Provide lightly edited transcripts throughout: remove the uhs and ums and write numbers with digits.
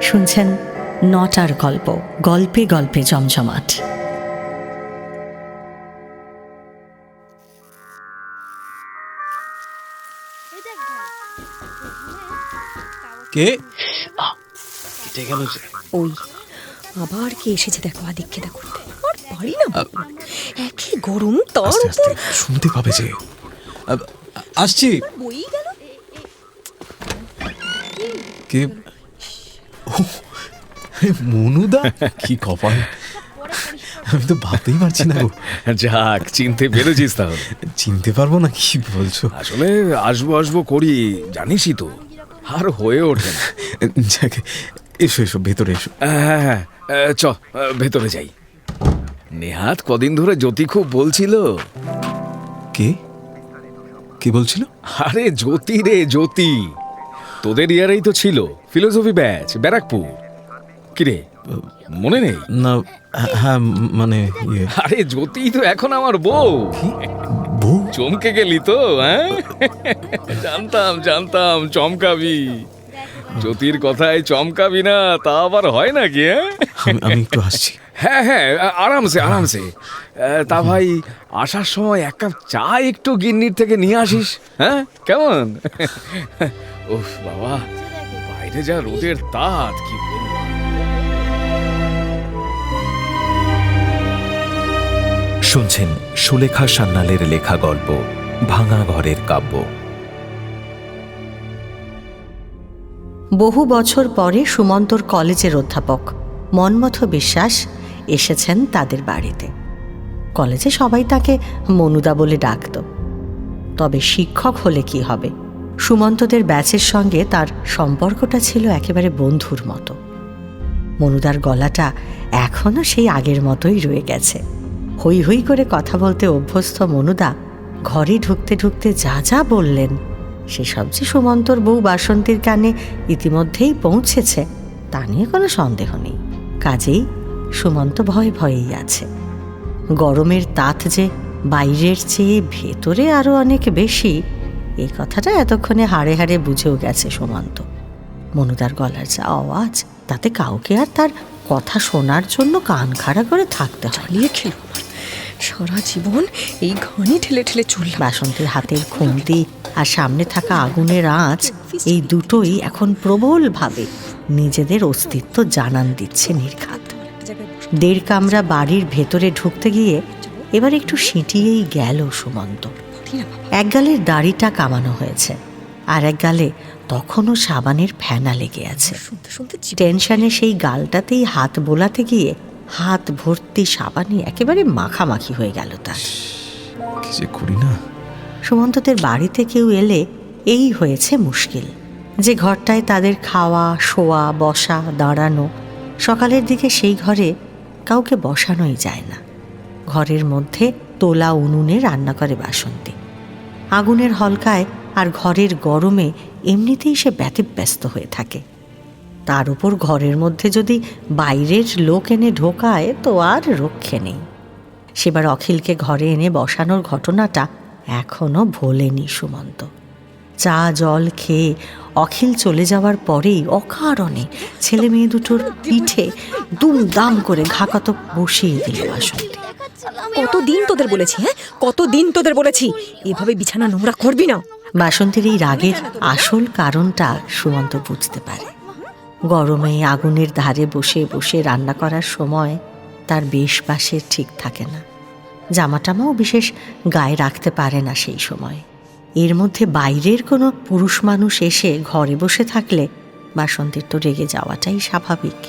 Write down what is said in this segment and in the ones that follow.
শুনছেন নটার গল্প, গল্পে গল্পে জমজমাট। কে কেটে গেল যে? ওই আবার কে এসেছে দেখো, আদিক্ষেতা করতে। আর পারি না, একই গরম, তার আস্তে আস্তে উপর শুনতে পাবে যে। আসছি। বই গেল। কে? ও, মনুদা, কি কপাল! আমি তো ভাবতেই পারছি না গো। যাক, চিনতে পেরেছিস তাহলে? চিনতে পারবো না, কি বলছো? আসলে আসবো আসবো করি, জানিসই তো, আর হয়ে ওঠে না। যাক, এসো এসো, ভেতরে এসো। হ্যাঁ হ্যাঁ, চ ভেতরে যাই। নেহাত কদিন ধরে জ্যোতি খুব বলছিল। কে কে বলছিল? আরে জ্যোতি রে, জ্যোতি তোদের ইয়ারেই তো ছিল, ফিলোসফি ব্যাচ, ব্যারাকপুর। কিরে, মনে নেই? না, হ্যাঁ মানে ইয়ে। আরে জ্যোতি তো এখন আমার বউ। বউ? চমকে গেলি তো? হ্যাঁ, জানতাম জানতাম চমকাবি। জ্যোতির কথায় চমকাবি না তা আবার হয় নাকি? আমি একটু আসছি। হ্যাঁ হ্যাঁ, আরামসে আরামসে। তা ভাই, আসার সময় এক কাপ চা একটু গিন্নির থেকে নিয়ে আসিস, হ্যাঁ? কেমন? ওহ বাবা, বাইরে যা রোদের তাত, কি বলবো। শুনছেন সুলেখা সান্যালের লেখা গল্প ভাঙা ঘরের কাব্য। বহু বছর পরে সুমন্তর কলেজের অধ্যাপক মন্মথ বিশ্বাস এসেছেন তাদের বাড়িতে। কলেজে সবাই তাকে মনুদা বলে ডাকত। তবে শিক্ষক হলে কি হবে, সুমন্তদের ব্যাচের সঙ্গে তার সম্পর্কটা ছিল একেবারে বন্ধুর মতো। মনুদার গলাটা এখনো সেই আগের মতোই রয়ে গেছে। হই হই করে কথা বলতে অভ্যস্ত মনুদা ঘরে ঢুকতে ঢুকতে যা যা বললেন, সেসব যে সুমন্তর বউ বাসন্তীর কানে ইতিমধ্যেই পৌঁছেছে তা নিয়ে কোনো সন্দেহ নেই। কাজেই সুমন্ত ভয়ে ভয়েই আছে। গরমের তাত যে বাইরের চেয়ে ভেতরে আরও অনেক বেশি, এই কথাটা এতক্ষণে হাড়ে হাড়ে বুঝেও গেছে সুমন্ত। মনুদার গলার যা আওয়াজ, তাতে কাউকে আর তার কথা শোনার জন্য কান খাড়া করে থাকতে হয়। চালিয়ে খেল সারা জীবন এই ঘানি ঠেলে ঠেলে চলল। বাসন্তীর হাতের খুন্তি আর সামনে থাকা আগুনের আঁচ, এই দুটোই এখন প্রবলভাবে নিজেদের অস্তিত্ব জানান দিচ্ছে নির্ঘাত। দেড় কামরা বাড়ির ভেতরে ঢুকতে গিয়ে এবার একটু সিঁটিয়েই গেল সুমন্ত। এক গালের দাড়িটা কামানো হয়েছে, আর এক গালে তখনও সাবানের ফেনা লেগে আছে। টেনশনে সেই গালটাতেই হাত বোলাতে গিয়ে হাত ভর্তি সাবানে একেবারে মাখামাখি হয়ে গেল তার। কি যে করি না। সুমন্তদের বাড়িতে কেউ এলে এই হয়েছে মুশকিল, যে ঘরটায় তাদের খাওয়া, শোয়া, বসা, দাঁড়ানো, সকালের দিকে সেই ঘরে কাউকে বসানোই যায় না। ঘরের মধ্যে তোলা উনুনে রান্না করে বাসন্তী। আগুনের হলকায় আর ঘরের গরমে এমনিতেই সে ব্যতিব্যস্ত হয়ে থাকে। তার উপর ঘরের মধ্যে যদি বাইরের লোক এনে ঢোকায় তো আর রক্ষে নেই। সেবার অখিলকে ঘরে এনে বসানোর ঘটনাটা এখনো ভোলেনি সুমন্ত। চা জল খেয়ে অখিল চলে যাওয়ার পরেই অকারণে ছেলে মেয়ে দুটোর পিঠে দুমদাম করে ঘাকাত বসিয়ে দিল বাসন্তী। কতদিন তোদের বলেছি, হ্যাঁ কতদিন তোদের বলেছি এভাবে বিছানা নোংরা করবি না। বাসন্তীর এই রাগের আসল কারণটা সুমন্ত বুঝতে পারে। গরমে আগুনের ধারে বসে বসে রান্না করার সময় তার বেশ বাসের ঠিক থাকে না, জামাটামাও বিশেষ গায়ে রাখতে পারে না সেই সময়। এর মধ্যে বাইরের কোনো পুরুষ মানুষ এসে ঘরে বসে থাকলে বাসন্তীর তো রেগে যাওয়াটাই স্বাভাবিক।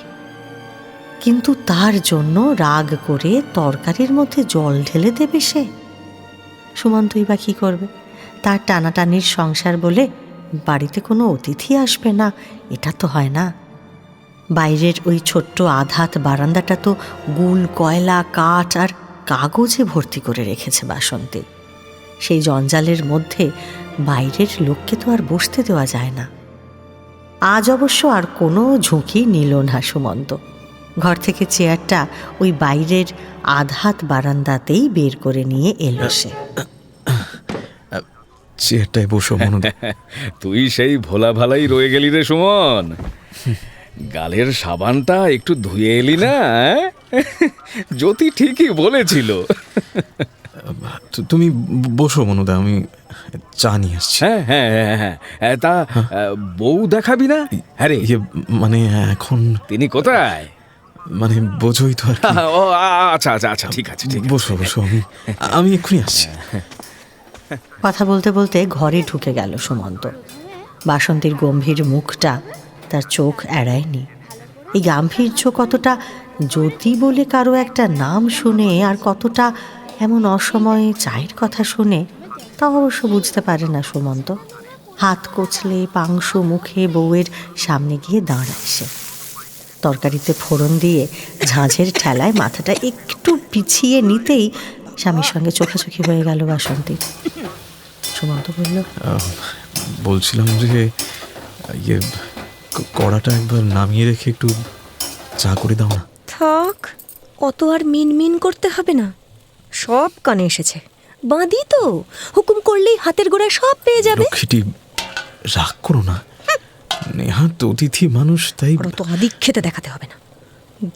কিন্তু তার জন্য রাগ করে তরকারির মধ্যে জল ঢেলে দেবে সে? সুমন্তই বা কী করবে? তার টানাটানির সংসার বলে বাড়িতে কোনো অতিথি আসবে না, এটা তো হয় না। বাইরের ওই ছোট্ট আধাত বারান্দাটা তো গুল, কয়লা, কাঠ আর কাগজে ভর্তি করে রেখেছে বাসন্তী। সেই জঞ্জালের মধ্যে বাইরের লোককে তো আর বসতে দেওয়া যায় না। আজ অবশ্য আর কোনো ঝুঁকি নিল না সুমন্ত। ঘর থেকে চেয়ারটা ওই বাইরের আধাত বারান্দাতেই বের করে নিয়ে এলো সে। চেয়ারটায় বসো মনুদা। তুই সেই ভোলা ভালাই রয়ে গেলি রে সুমন। গালের সাবানটা একটু ধুয়ে এলি না? জ্যোতি ঠিকই বলেছিল। তুমি বসো মনুদা, আমি চা নিয়ে আসছি। হ্যাঁ হ্যাঁ হ্যাঁ হ্যাঁ, তা বউ দেখাবি না? হ্যাঁ রে, ইয়ে মানে এখন তিনি কোথায়? মানে বোঝোই তো আর কি। ও আচ্ছা আচ্ছা আচ্ছা, ঠিক আছে ঠিক আছে। বসো বসো, আমি এক্ষুনি আসছি। কথা বলতে বলতে ঘরে ঢুকে গেল সুমন্ত। বাসন্তীর গম্ভীর মুখটা তার চোখ এড়ায়নি। এই গাম্ভীর্য কতটা জ্যোতি বলে কারো একটা নাম শুনে, আর কতটা এমন অসময়ে চায়ের কথা শুনে, তা অবশ্য বুঝতে পারে না সুমন্ত। হাত কচলে পাংশু মুখে বউয়ের সামনে গিয়ে দাঁড়ায় সে। তরকারিতে ফোড়ন দিয়ে ঝাঁঝের ঠেলায় মাথাটা একটু পিছিয়ে নিতেই স্বামীর সঙ্গে চোখাচোখি হয়ে গেল বাসন্তীর। সুমন্ত বলল, বলছিলাম যে ইয়ে কড়াটা একবার নামিয়ে রেখে একটু চা করে দাও না। থাক, অত আর মিন করতে হবে না, সব কানে এসেছে। বাঁধি তো, হুকুম করলেই হাতের গোড়ায় সব পেয়ে যাবে। লক্ষ্মীটি, রাগ করো না, নেহাত অতিথি মানুষ, তাই আর অত আদিক্ষেতে দেখাতে হবে না।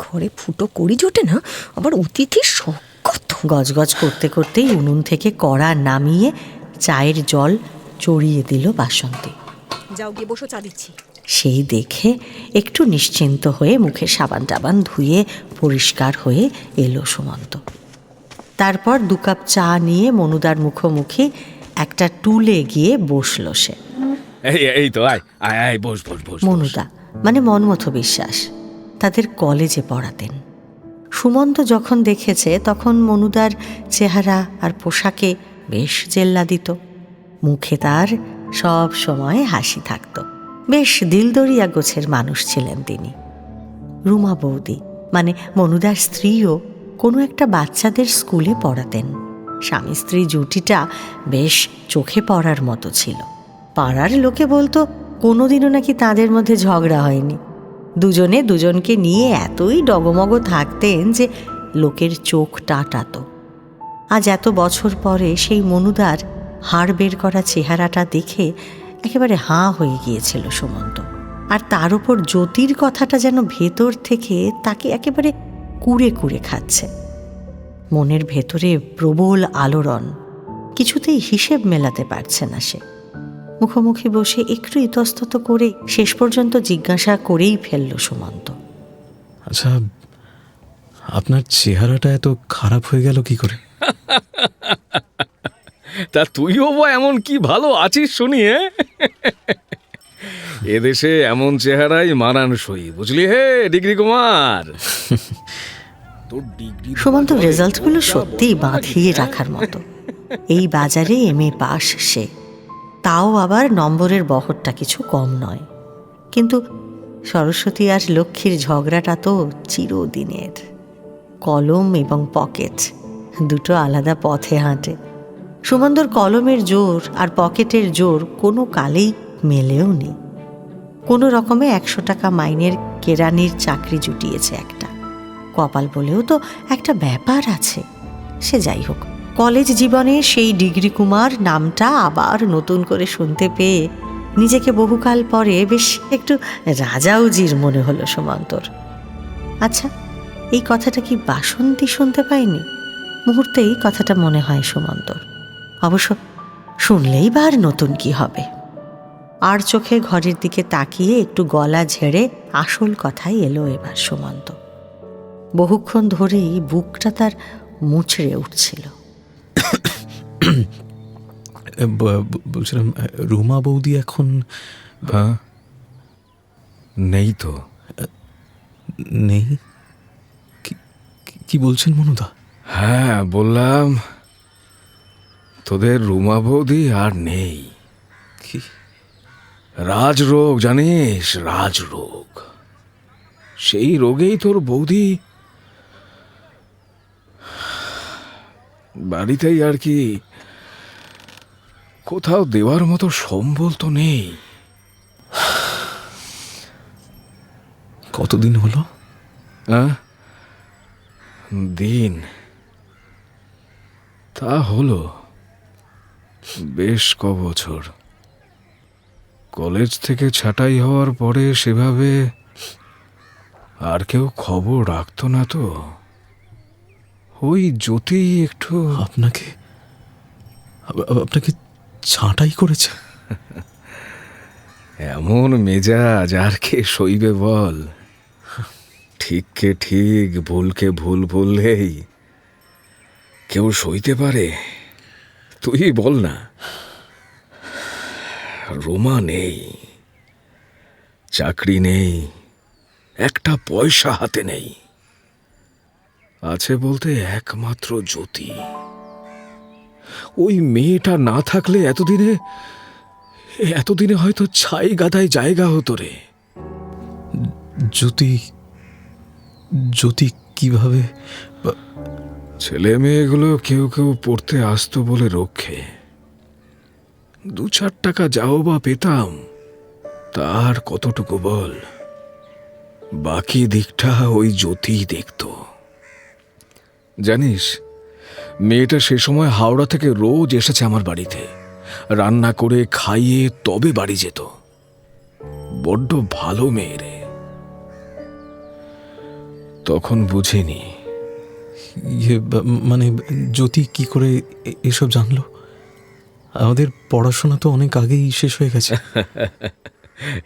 ঘরে ফুটো করি জোটে না, আবার অতিথির শখ কত। গজগজ করতে করতেই উনুন থেকে কড়া নামিয়ে চায়ের জল চড়িয়ে দিল বাসন্তী। যাও গিয়ে বসো, চা দিচ্ছি। সেই দেখে একটু নিশ্চিন্ত হয়ে মুখে সাবান টাবান ধুয়ে পরিষ্কার হয়ে এলো সুমন্ত। তারপর 2 কাপ চা নিয়ে মনুদার মুখোমুখি একটা টুলে গিয়ে বসল সে। এই তো, আয় আয় আয়, বস বস বস। মনুদা মানে মনমথ বিশ্বাস, তাদের কলেজে পড়াতেন। সুমন্ত যখন দেখেছে তখন মনুদার চেহারা আর পোশাকে বেশ জেল্লা দিত। মুখে তার সব সময় হাসি থাকত। বেশ দিলদরিয়া গোছের মানুষ ছিলেন তিনি। রুমা বৌদি মানে মনুদার স্ত্রীও কোনো একটা বাচ্চাদের স্কুলে পড়াতেন। স্বামী স্ত্রী জুটিটা বেশ চোখে পড়ার মতো ছিল। পাড়ার লোকে বলতো কোনোদিনও নাকি তাদের মধ্যে ঝগড়া হয়নি। দুজনে দুজনকে নিয়ে এতই ডগমগ থাকতেন যে লোকের চোখ টাটাতো। আজ এত বছর পরে সেই মনুদার হাড় বের করা চেহারাটা দেখে একেবারে হাঁ হয়ে গিয়েছিল সুমন্ত। আর তার উপর জ্যোতির কথাটা যেন ভেতর থেকে তাকে একেবারে কুড়ে কুড়ে খাচ্ছে। মনের ভেতরে প্রবল আলোড়ন, কিছুতেই হিসেব মেলাতে পারছে না সে। মুখোমুখি বসে একটু ইতস্তত করে শেষ পর্যন্ত জিজ্ঞাসা করেই ফেলল সুমন্ত, আচ্ছা, আপনার চেহারাটা এত খারাপ হয়ে গেল কি করে? তা তুইও বা এমন কি ভালো আছিস শুনি? এদেশে এমন চেহারাই মানানসই, বুঝলি হে ডিগ্রি কুমার। তোর ডিগ্রি সুমন্ত রেজাল্টগুলো সত্যিই বাঁধিয়ে রাখার মতো। এই বাজারে MA পাস সে, তাও আবার নম্বরের বহরটা কিছু কম নয়। কিন্তু সরস্বতী আর লক্ষ্মীর ঝগড়াটা তো চিরদিনের। কলম এবং পকেট দুটো আলাদা পথে হাঁটে। সুমন্তর কলমের জোর আর পকেটের জোর কোনো কালেই মেলেও নেই। কোনো রকমে 100 টাকা মাইনের কেরানির চাকরি জুটিয়েছে একটা। কপাল বলেও তো একটা ব্যাপার আছে। সে যাই হোক, কলেজ জীবনে সেই ডিগ্রি কুমার নামটা আবার নতুন করে শুনতে পেয়ে নিজেকে বহুকাল পরে বেশ একটু রাজাউজির মনে হলো সুমন্তর। আচ্ছা, এই কথাটা কি বাসন্তী শুনতে পায়নি? মুহূর্তেই কথাটা মনে হয় সুমন্তর। অবশ্য শুনলেই বা আর নতুন কি হবে। আর চোখে ঘরের দিকে তাকিয়ে একটু গলা ঝেড়ে আসল কথাই এলো এবার সুমন্ত। বহুক্ষণ ধরেই বুকটা তার মুচড়ে উঠছিল। বলছিলাম, রুমা বৌদি এখন? হ্যাঁ, নেই তো। নেই? কি বলছেন মনুদা? হ্যাঁ, বললাম তোদের রুমা বৌদি আর নেই। কি রাজরোগ জানিস? রাজরোগ। সেই রোগেই তোর বৌদি বাড়িতেই আর কি, কোথাও দেওয়ার মতো সম্বল তো নেই। কতদিন হলো? দিন তা হলো বেশ কবছর। কলেজ থেকে ছাঁটাই হওয়ার পরে সেভাবে আর কেউ খবর রাখতো না তো, ওই জ্যোতি একটু। আপনাকে আপনাকে ছাঁটাই করেছে? এমন মেজাজ আর কে সইবে বল? ঠিককে ঠিক, ভুলকে ভুল বললেই কেউ সইতে পারে? তুই বল না। রোমা নেই, চাকরি নেই, একটা পয়সা হাতে নেই, আছে বলতে একমাত্র জ্যোতি। ওই মেয়েটা না থাকলে এতদিনে হয়তো ছাই গাদায় জায়গা হতো রে। জ্যোতি কিভাবে? ছেলে মেয়েগুলো কেউ কেউ পড়তে আসতো বলে রক্ষে, 2-4 টাকা যাও বা পেতাম, তার কতটুকু বল? বাকি দিকটা ওই জ্যোতিই দেখত। জানিস, মেয়েটা সে সময় হাওড়া থেকে রোজ এসেছে আমার বাড়িতে, রান্না করে খাইয়ে তবে বাড়ি যেত। বড্ড ভালো মেয়ে রে। তখন বুঝিনি। মানে জ্যোতি কি করে এসব জানলো? আমাদের পড়াশোনা তো অনেক আগেই শেষ হয়ে গেছে।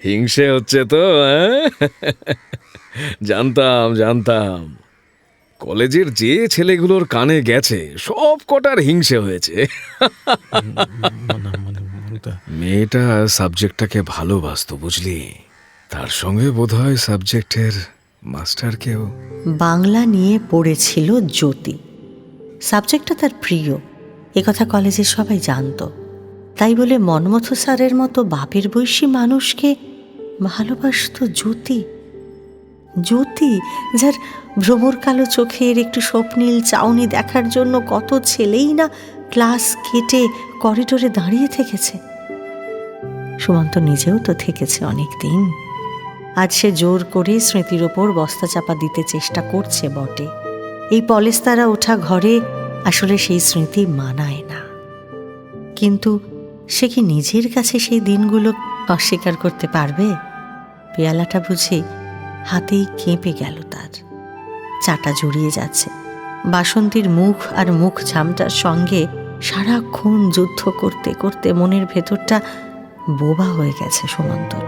হিংসে হচ্ছে তো? জানতাম কলেজের যে ছেলেগুলোর কানে গেছে সব কটার হিংসে হয়েছে। মেয়েটা সাবজেক্টটাকে ভালোবাসতো, বুঝলি? তার সঙ্গে বোধহয় সাবজেক্টের মাস্টারকেও। বাংলা নিয়ে পড়েছিল জ্যোতি, সাবজেক্টটা তার প্রিয়, একথা কলেজের সবাই জানতো। তাই বলে মনমথ স্যারের মতো বাপের বয়সী মানুষকে ভালোবাসতো জ্যোতি। জ্যোতি, যার ভ্রমর কালো চোখের একটু স্বপ্নীল চাউনি দেখার জন্য কত ছেলেই না ক্লাস কেটে করিডোরে দাঁড়িয়ে থেকেছে। সুমন্ত নিজেও তো থেকেছে অনেক দিন। আজ সে জোর করে স্মৃতির ওপর বস্তা চাপা দিতে চেষ্টা করছে বটে। এই পলেস্তারা ওঠা ঘরে আসলে সেই স্মৃতি মানায় না, কিন্তু সে কি নিজের কাছে সেই দিনগুলো অস্বীকার করতে পারবে? পেয়ালাটা বুঝি হাতেই কেঁপে গেল তার, চাটা জড়িয়ে যাচ্ছে। বাসন্তীর মুখ আর মুখ ঝামটার সঙ্গে সারাক্ষণ যুদ্ধ করতে করতে মনের ভেতরটা বোবা হয়ে গেছে সুমন্তর।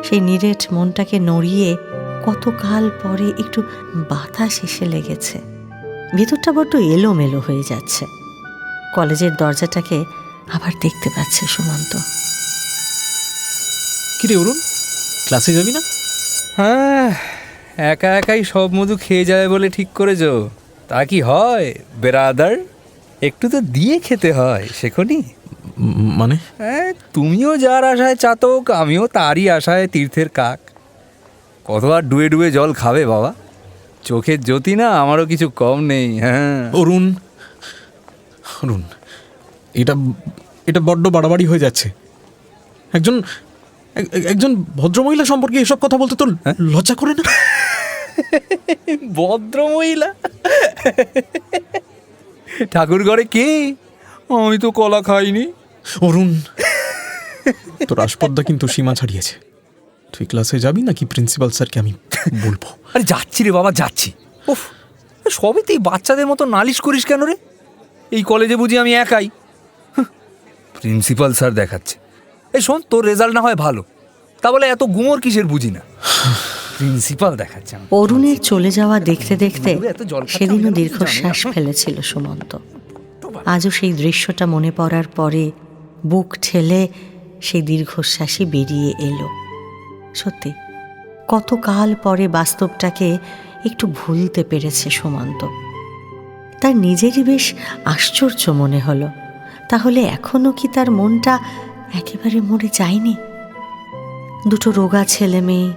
সেই নিরেট মনটাকে নড়িয়ে কতকাল পরে একটু বাতাস এসে লেগেছে। ভেতরটা বড্ড এলোমেলো হয়ে যাচ্ছে। কলেজের দরজাটাকে আবার দেখতে পাচ্ছে সুমন্ত। কিরে অরুণ, ক্লাসে যাবি না? হ্যাঁ, একা একাই সব মধু খেয়ে যাবে বলে ঠিক করেছো। তা কি হয় বেরাদার? একটু তো দিয়ে খেতে হয়, শেখনি? মানে হ্যাঁ, তুমিও যার আশায় চাতক, আমিও তারই আশায় তীর্থের কাক। কত আর ডুবে ডুবে জল খাবে বাবা? চোখের জ্যোতি না আমারও কিছু কম নেই। হ্যাঁ অরুণ, এটা বড্ড বাড়াবাড়ি হয়ে যাচ্ছে। একজন ভদ্রমহিলা সম্পর্কে এসব কথা বলতে তোর লজ্জা করে না? ভদ্রমহিলা? ঠাকুর ঘরে কে? আমি তো কলা খাইনি। অরুণ, তোর আসপদ্দা কিন্তু সীমা ছাড়িয়েছে। তুই ক্লাসে যাবি নাকি প্রিন্সিপাল স্যারকে আমি বলবো? আরে যাচ্ছি রে বাবা, যাচ্ছি। উফ, সবই তো এই বাচ্চাদের মতো নালিশ করিস কেন রে? এই কলেজে বুঝি আমি একাই? প্রিন্সিপাল স্যার দেখাচ্ছে। এই শোন, তোর রেজাল্ট না হয় ভালো, তা বলে এত গুমর কিসের বুঝি না। প্রিন্সিপাল দেখাচ্ছে। অরুণের চলে যাওয়া দেখতে দেখতে সেদিনও দীর্ঘশ্বাস ফেলেছিল সুমন্ত। আজও সেই দৃশ্যটা মনে পড়ার পরে বুক ঠেলে সেই দীর্ঘশ্বাসই বেরিয়ে এলো। সত্যি কতকাল পরে বাস্তবটাকে একটু ভুলতে পেরেছে সুমন্ত। তার নিজেরই বেশ আশ্চর্য মনে হলো। তাহলে এখনো কি তার মনটা একেবারে মরে যায়নি? দুটো রোগা ছেলে মেয়ে,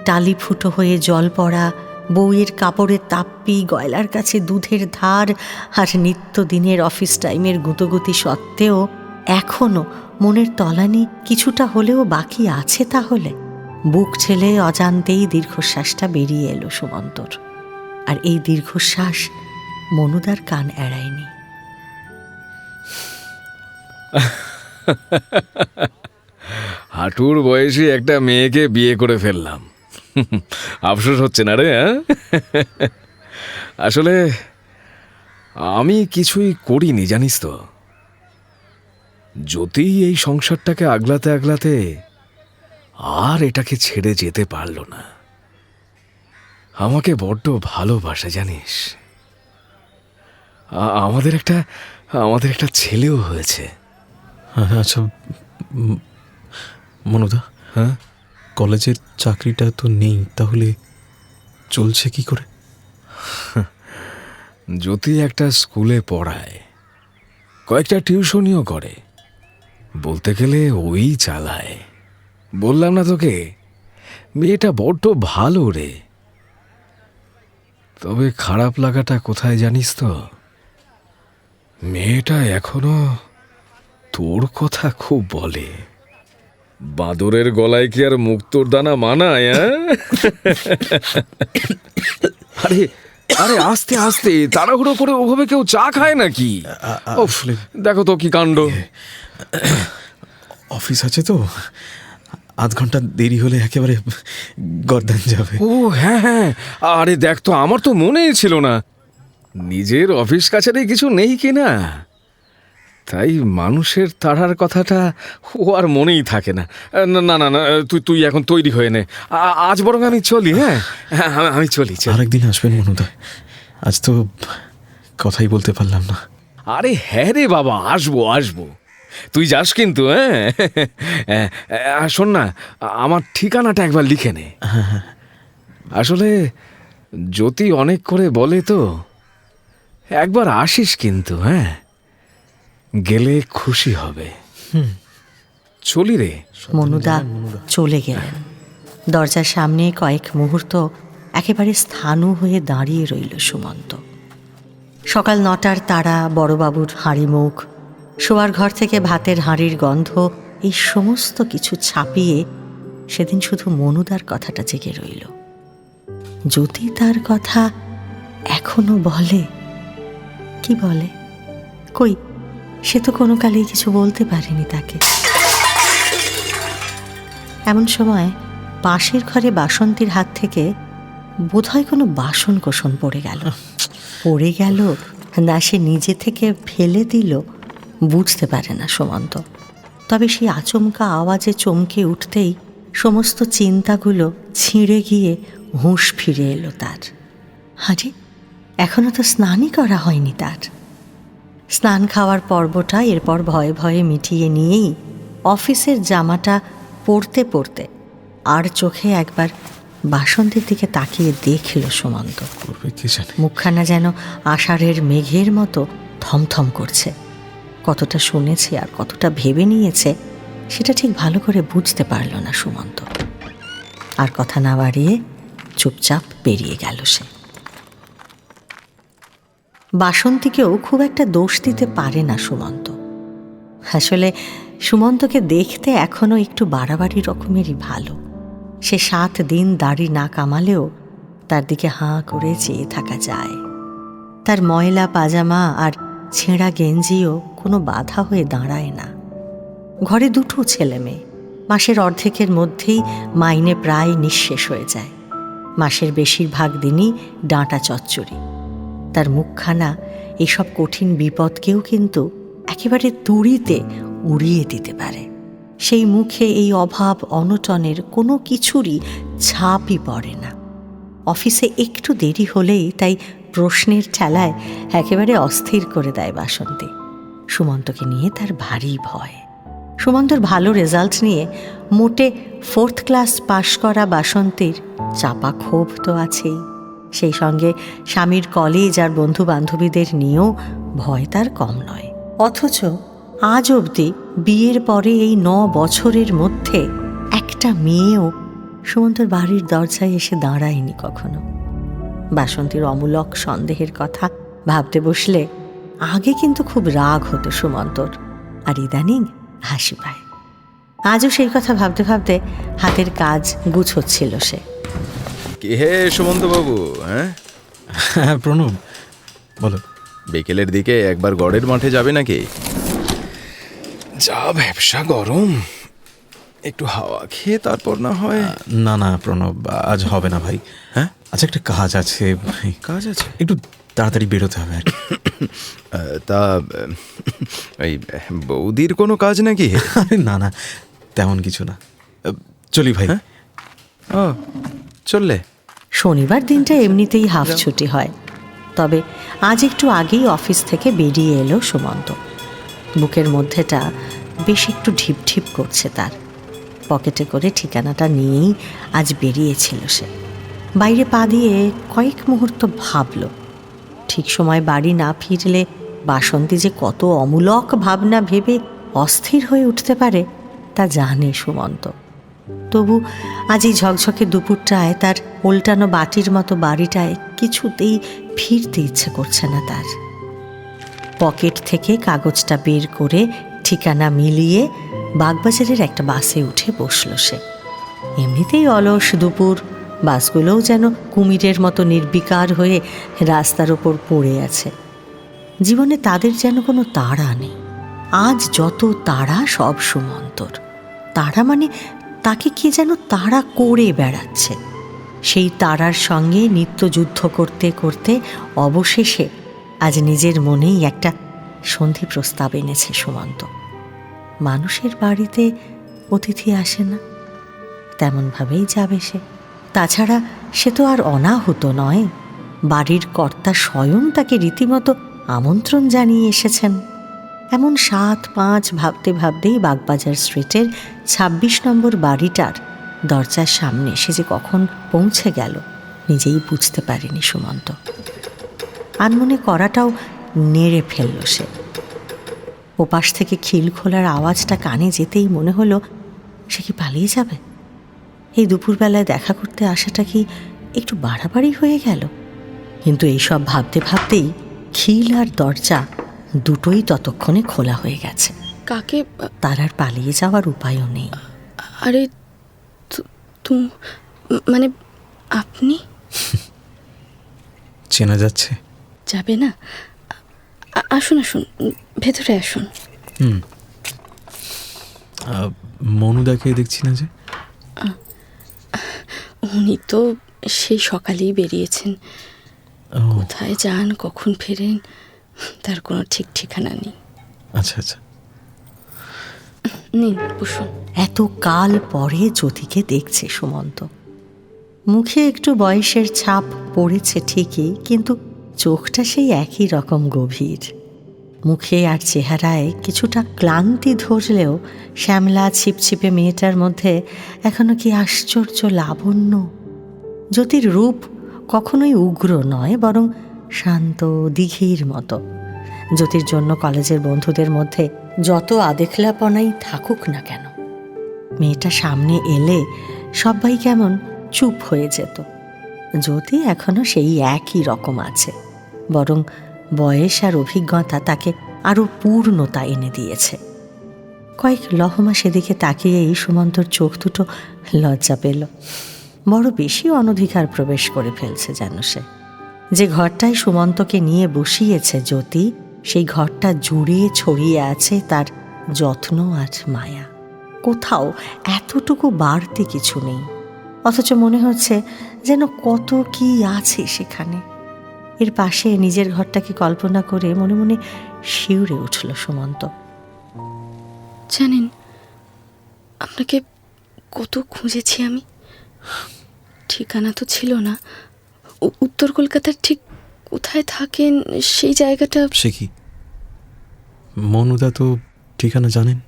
টালি ফুটো হয়ে জল পড়া, বউয়ের কাপড়ের তাপ্পি, গয়লার কাছে দুধের ধার আর নিত্যদিনের অফিস টাইমের গুঁতোগুতি সত্ত্বেও এখনো মনের তলানি কিছুটা হলেও বাকি আছে। তাহলে বুক ঠেলে অজান্তেই দীর্ঘশ্বাসটা বেরিয়ে এলো সুমন্তর। আর এই দীর্ঘশ্বাস মনুদার কান এড়ায়নি। হাঁটুর বয়সী একটা মেয়েকে বিয়ে করে ফেললাম, আফসোস হচ্ছে না রে? হ্যাঁ, আসলে আমি কিছুই করিনি জানিস তো। যদি এই সংসারটাকে আগলাতে আগলাতে আর এটাকে ছেড়ে যেতে পারল না। আমাকে বড্ড ভালোবাসে জানিস। আমাদের একটা ছেলেও হয়েছে। আচ্ছা মনুদা, হ্যাঁ, কলেজের চাকরিটা তো নেই, তাহলে চলছে কি করে? জ্যোতি একটা স্কুলে পড়ায়, কয়েকটা টিউশনিও করে, বলতে গেলে ওই চালায়। বললাম না তোকে, মেয়েটা বড্ড ভালো রে। তবে খারাপ লাগাটা কোথায় জানিস তো? মেয়েটা এখনো তোর কথা খুব বলে। বাঁদরের গলায় কি আর মুক্তোর দানা মানায়? আরে আরে আস্তে আস্তে, তাড়াহুড়ো করে ওভাবে কেউ চা খায় নাকি? আসলে দেখো তো কি কাণ্ড। অফিস আছে তো, আধ ঘন্টা দেরি হলে একেবারে গর্দান যাবে। ও হ্যাঁ হ্যাঁ, আরে দেখ তো, আমার তো মনেই ছিল না নিজের অফিস কাছারি কিছু নেই কিনা। তাই মানুষের তাড়ার কথাটা ও আর মনেই থাকে না। না না না না, তুই এখন তৈরি হয়ে নে। আজ বরং আমি চলি। হ্যাঁ, আমি চলি। আরেকদিন আসবেন মনুদা, আজ তো কথাই বলতে পারলাম না। আরে হ্যাঁ রে বাবা, আসবো আসবো, তুই যাস কিন্তু। হ্যাঁ, শোন না, আমার ঠিকানাটা একবার লিখে নে। আসলে জ্যোতি অনেক করে বলে তো, একবার আসিস কিন্তু। হ্যাঁ, গেলে খুশি হবে। চলি রে। মনুদা চলে গেলেন। দরজার সামনে কয়েক মুহূর্ত একেবারে স্থাণু হয়ে দাঁড়িয়ে রইল সুমন্ত। সকাল 9টার তারা, বড়বাবুর হাঁড়ি মুখ, শোয়ার ঘর থেকে ভাতের হাঁড়ির গন্ধ, এই সমস্ত কিছু ছাপিয়ে সেদিন শুধু মনুদার কথাটা জেগে রইল। যদি তার কথা এখনো বলে, কি বলে? কই, সে তো কোনো কালেই কিছু বলতে পারেনি তাকে। এমন সময় পাশের ঘরে বাসন্তীর হাত থেকে বোধহয় কোনো বাসন কোসন পড়ে গেল না সে নিজে থেকে ফেলে দিল, বুঝতে পারে না সুমন্ত। তবে সেই আচমকা আওয়াজে চমকে উঠতেই সমস্ত চিন্তাগুলো ছিঁড়ে গিয়ে হুঁশ ফিরে এলো তার। আরে এখনো তো স্নানই করা হয়নি তার। স্নান খাওয়ার পর্বটা এরপর ভয়ে ভয়ে মিটিয়ে নিয়েই অফিসের জামাটা পরতে পরতে আর চোখে একবার বাসন্তীর দিকে তাকিয়ে দেখল সুমন্ত। করবে কে জানে। মুখখানা যেন আষাঢ়ের মেঘের মতো থমথম করছে। কতটা শুনেছে আর কতটা ভেবে নিয়েছে সেটা ঠিক ভালো করে বুঝতে পারল না সুমন্ত। আর কথা না বাড়িয়ে চুপচাপ বেরিয়ে গেল সে। বাসন্তীকেও খুব একটা দোষ দিতে পারে না সুমন্ত। আসলে সুমন্তকে দেখতে এখনো একটু বাড়াবাড়ি রকমেরই ভালো। সে 7 দিন দাড়ি না কামালেও তার দিকে হাঁ করে চেয়ে থাকা যায়। তার ময়লা পাজামা আর ছেঁড়া গেঞ্জিও কোনো বাধা হয়ে দাঁড়ায় না। ঘরে 2 ছেলে মেয়ে। মাসের অর্ধেকের মধ্যেই মাইনে প্রায় নিঃশেষ হয়ে যায়। মাসের বেশিরভাগ দিনই ডাঁটা চচ্চড়ি। তার মুখখানা এসব কঠিন বিপদকেও কিন্তু একেবারে তুড়িতে উড়িয়ে দিতে পারে। সেই মুখে এই অভাব অনটনের কোনো কিছুরই ছাপই পড়ে না। অফিসে একটু দেরি হলেই তাই প্রশ্নের ঠেলায় একেবারে অস্থির করে দেয় বাসন্তী। সুমন্তকে নিয়ে তার ভারী ভয়। সুমন্তর ভালো রেজাল্ট নিয়ে মোটে 4th ক্লাস পাশ করা বাসন্তীর চাপা ক্ষোভ তো আছেই। সেই সঙ্গে স্বামীর কলেজ আর বন্ধু বান্ধবীদের নিয়েও ভয় তার কম নয়। অথচ আজ অবধি বিয়ের পরে এই 9 বছরের মধ্যে একটা মেয়েও সুমন্তর বাড়ির দরজায় এসে দাঁড়ায়নি কখনো। বাসন্তীর অমূলক সন্দেহের কথা ভাবতে বসলে আগে কিন্তু খুব রাগ হতো সুমন্তর, আর ইদানিং হাসি পায়। আজও সেই কথা ভাবতে ভাবতে হাতের কাজ গুছোচ্ছিল সে। কে হে সুমন্ত বাবু? হ্যাঁ, হ্যাঁ প্রণব, বলো। বিকেলের দিকে একবার গড়ের মাঠে যাবে নাকি? যা ব্যবসা গরম, একটু হাওয়া খেয়ে তারপর না হয়। না না প্রণব, আজ হবে না ভাই। হ্যাঁ? আচ্ছা, একটা কাজ আছে, কাজ আছে? একটু তাড়াতাড়ি বেরোতে হবে আর কি। তা এই বৌদির কোনো কাজ নাকি? আরে না না, তেমন কিছু না। চলি ভাই। হ্যাঁ? ও, চললে? শনিবার দিনটা এমনিতেই হাফ ছুটি হয়, তবে আজ একটু আগেই অফিস থেকে বেরিয়ে এলো সুমন্ত। বুকের মধ্যেটা বেশ একটু ঢিপ ঢিপ করছে তার। পকেটে করে ঠিকানাটা নিয়েই আজ বেরিয়েছিল সে। বাইরে পা দিয়ে কয়েক মুহূর্ত ভাবল, ঠিক সময় বাড়ি না ফিরলে বাসন্তী যে কত অমূলক ভাবনা ভেবে অস্থির হয়ে উঠতে পারে তা জানে সুমন্ত। তবু আজ এই ঝকঝকে দুপুরটায় তার উল্টানো বাটির মতো বাড়িটায় কিছুতেই ফিরতে ইচ্ছে করছে না তার। পকেট থেকে কাগজটা বের করে ঠিকানা মিলিয়ে বাগবাজারের একটা বাসে উঠে বসল সে। এমনিতেই অলস দুপুর, বাসগুলোও যেন কুমিরের মতো নির্বিকার হয়ে রাস্তার ওপর পড়ে আছে। জীবনে তাদের যেন কোনো তাড়া নেই। আজ যত তাড়া সব সুমন্তর। তাড়া মানে তাকে কে যেন তাড়া করে বেড়াচ্ছে। সেই তাড়ার সঙ্গে নিত্য যুদ্ধ করতে করতে অবশেষে আজ নিজের মনেই একটা সন্ধি প্রস্তাব এনেছে সুমন্ত। মানুষের বাড়িতে অতিথি আসে না, তেমনভাবেই যাবে সে। তাছাড়া সে তো আর অনাহুত নয়, বাড়ির কর্তা স্বয়ং তাকে রীতিমতো আমন্ত্রণ জানিয়ে এসেছেন। এমন ৭-৫ ভাবতে ভাবতেই বাগবাজার স্ট্রিটের ২৬ নম্বর বাড়িটার দরজার সামনে সে যে কখন পৌঁছে গেল নিজেই বুঝতে পারেনি সুমন্ত। আনমনে করাটাও নেড়ে ফেলল সে। ওপাশ থেকে খিল খোলার আওয়াজটা কানে যেতেই মনে হলো সে কি পালিয়ে যাবে। এই দুপুরবেলায় দেখা করতে আসাটা কি একটু বাড়াবাড়ি হয়ে গেল? কিন্তু এইসব ভাবতে ভাবতেই খিল আর দরজা দুটোই ততক্ষণে খোলা হয়ে গেছে। কাকে? তার আর পালিয়ে যাওয়ার উপায়ও নেই। আরে মানে আপনি চেনা যাচ্ছে? যাবে না? আসুন আসুন, ভেতরে আসুন। মনুদাকে দেখছি না যে? উনি তো সেই সকালেই বেরিয়েছেন। কোথায় যান, কখন ফেরেন তার কোনো ঠিক ঠিকানা নেই। আচ্ছা আচ্ছা, নিন বসুন। এত কাল পরে জ্যোতিকে দেখছে সুমন্ত। মুখে একটু বয়সের ছাপ পড়েছে ঠিকই, কিন্তু চোখটা সেই একই রকম গভীর। মুখে আর চেহারায় কিছুটা ক্লান্তি ধরলেও শ্যামলা ছিপছিপে মেয়েটার মধ্যে এখনো কি আশ্চর্য লাবণ্য। জ্যোতির রূপ কখনোই উগ্র নয়, বরং শান্ত দিঘির মতো। জ্যোতির জন্য কলেজের বন্ধুদের মধ্যে যত আদেখলাপনাই থাকুক না কেন, মেয়েটা সামনে এলে সবাই কেমন চুপ হয়ে যেত। জ্যোতি এখনো সেই একই রকম আছে, বরং বয়স আর অভিজ্ঞতা তাকে আরও পূর্ণতা এনে দিয়েছে। কয়েক লহমা সেদিকে তাকিয়েই সুমন্তর চোখ দুটো লজ্জা পেল। বড় বেশি অনধিকার প্রবেশ করে ফেলছে যেন সে। যে ঘরটায় সুমন্তকে নিয়ে বসিয়েছে জ্যোতি, সেই ঘরটা জুড়ে ছড়িয়ে আছে তার যত্ন আর মায়া। কোথাও এতটুকু বাড়তি কিছু নেই, অথচ মনে হচ্ছে যেন কত কি আছে সেখানে। এর পাশে নিজের ঘরটাকে কল্পনা করে মনে মনে শিউরে উঠল সুমন্ত। জানেন, আপনাকে কত খুঁজেছি আমি। ঠিকানা তো ছিল না। উত্তর কলকাতার ঠিক কোথায় থাকেন সেই জায়গাটা। সে কি, মনুদা তো ঠিকানা জানেন?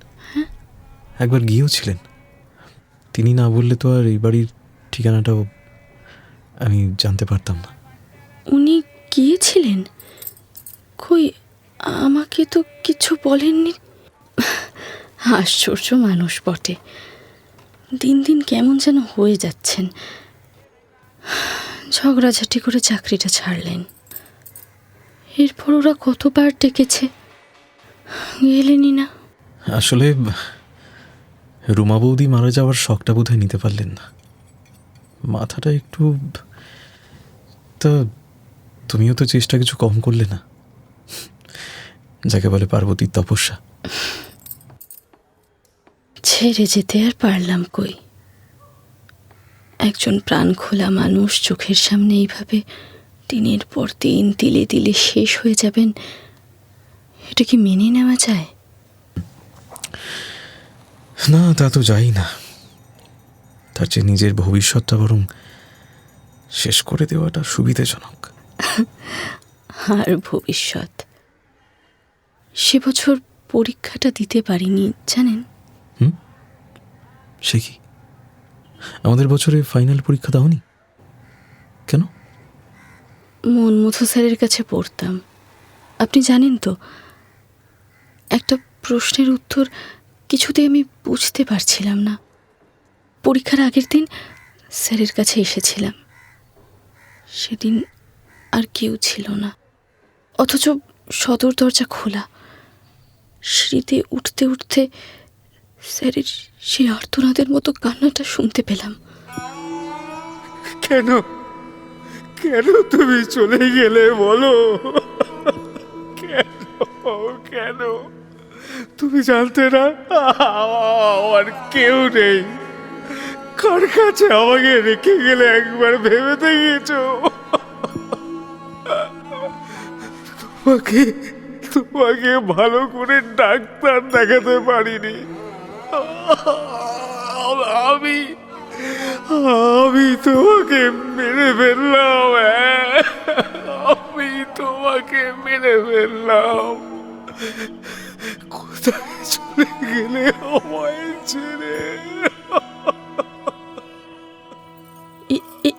একবার গিয়েও ছিলেন। তিনি না বললে তো আর এই বাড়ির ঠিকানাটাও আমি জানতে পারতাম না। উনি গিয়েছিলেন? কই, আমাকে তো কিছু বলেননি। আশ্চর্য মানুষ বটে, দিন দিন কেমন যেন হয়ে যাচ্ছেন। ঝগড়াঝাটি করে চাকরিটা ছাড়লেন, এরপর ওরা কতবার ডেকেছে, গেলেনই না। আসলে রুমা বৌদি মারা যাওয়ার শখটা বোধহয় নিতে পারলেন না। মাথাটা একটু, তা তুমিও তো চেষ্টা কিছু কম করলে না, যাকে বলে পার্বতীর তপস্যা। ছি, ছেড়ে যেতে আর পারলাম কই। একজন প্রাণ খোলা মানুষ চোখের সামনে এইভাবে দিনের পর দিন তিলে তিলে শেষ হয়ে যাবেন, এটা কি মেনে নেওয়া যায়? না, তা তো যাই না। তার চেয়ে নিজের ভবিষ্যৎটা বরং শেষ করে দেওয়াটা সুবিধাজনক। আর ভবিষ্যৎ, সে বছর পরীক্ষাটা দিতে পারিনি জানেন। সে কি, আমাদের বছরে ফাইনাল পরীক্ষা দাওনি কেন? মনমথু স্যারের কাছে পড়তাম, আপনি জানেন তো। একটা প্রশ্নের উত্তর কিছুতেই আমি বুঝতে পারছিলাম না। পরীক্ষার আগের দিন স্যারের কাছে এসেছিলাম। সেদিন আর কেউ ছিল না, অথচ সদর দরজা খোলা। সিঁড়িতে উঠতে উঠতে স্যারের সেই আর্তনাদের মতো কান্নাটা শুনতে পেলাম। কেন কেন তুমি চলে গেলে বলো? কেন কেন? তুমি জানতে না আমার কেউ নেই? কার কাছে আমাকে রেখে গেলে একবার ভেবে দেখিয়েছো? তোমাকে তোমাকে ভালো করে ডাক্তার দেখাতে পারিনি। আমি আমি তোমাকে মেরে ফেললাম। আমি তোমাকে মেরে ফেললাম। কোথায় চলে গেলে আমায় ছেড়ে?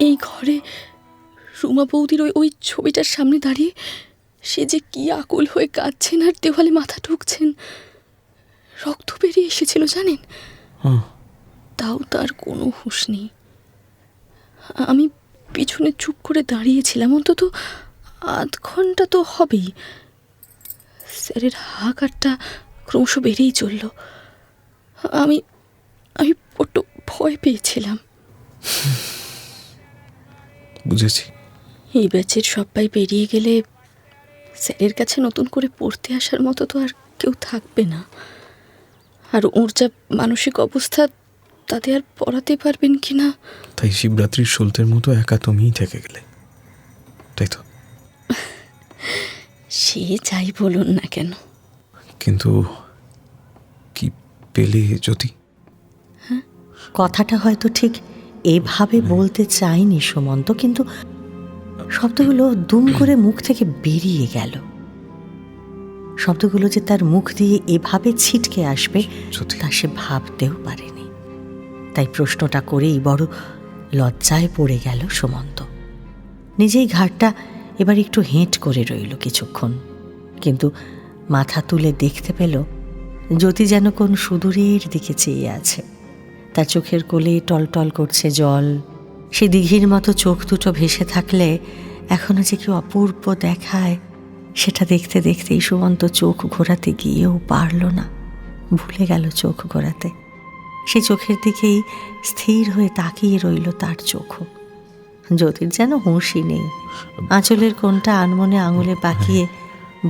এই ঘরে রুমা বৌদির ওই ছবিটার সামনে দাঁড়িয়ে সে যে কি আকুল হয়ে কাঁদছেন আর দেওয়ালে মাথা ঠুকছেন। রক্ত বেরিয়ে এসেছিল জানেন, তাও তার কোনো হুঁশ নেই। আমি পিছনে চুপ করে দাঁড়িয়েছিলাম, অন্তত আধ ঘন্টা তো হবেই। স্যারের হাহাকারটা ক্রমশ বেড়েই চলল। আমি আমি বড্ড ভয় পেয়েছিলাম। বুঝেছি। এই ব্যাচের সবাই বেরিয়ে গেলে স্যারের কাছে নতুন করে পড়তে আসার মতো তো আর কেউ থাকবে না। আর ওর যা মানসিক অবস্থা, তাতে আর পড়াতে পারবেন কি না। তাই শিবরাত্রির সলতের মতো একা তুমিই থেকে গেলে, তাই তো? সে যাই বলুন না কেন। কিন্তু কি পেলে জ্যোতি? কথাটা হয়তো ঠিক এভাবে বলতে চাইনি সুমন্ত, কিন্তু শব্দগুলো দুম করে মুখ থেকে বেরিয়ে গেল। শব্দগুলো যে তার মুখ দিয়ে এভাবে ছিটকে আসবে জ্যোতি। তা সে ভাবতেও পারেনি। তাই প্রশ্নটা করেই বড় লজ্জায় পড়ে গেল সুমন্ত। নিজেই ঘাড়টা এবার একটু হেঁট করে রইল কিছুক্ষণ, কিন্তু মাথা তুলে দেখতে পেল জ্যোতি যেন কোন সুদূরের দিকে চেয়ে আছে। তার চোখের কোলে টলটল করছে জল। সে দিঘির মতো চোখ দুটো ভেসে থাকলে এখনো যে কি অপূর্ব দেখায়, সেটা দেখতে দেখতেই সুমন্ত চোখ ঘোরাতে গিয়েও পারল না, ভুলে গেল চোখ ঘোরাতে। সে চোখের দিকেই স্থির হয়ে তাকিয়ে রইল তার চোখও। জ্যোতির যেন হুঁশই নেই। আঁচলের কোণটা আনমনে আঙুলে পাকিয়ে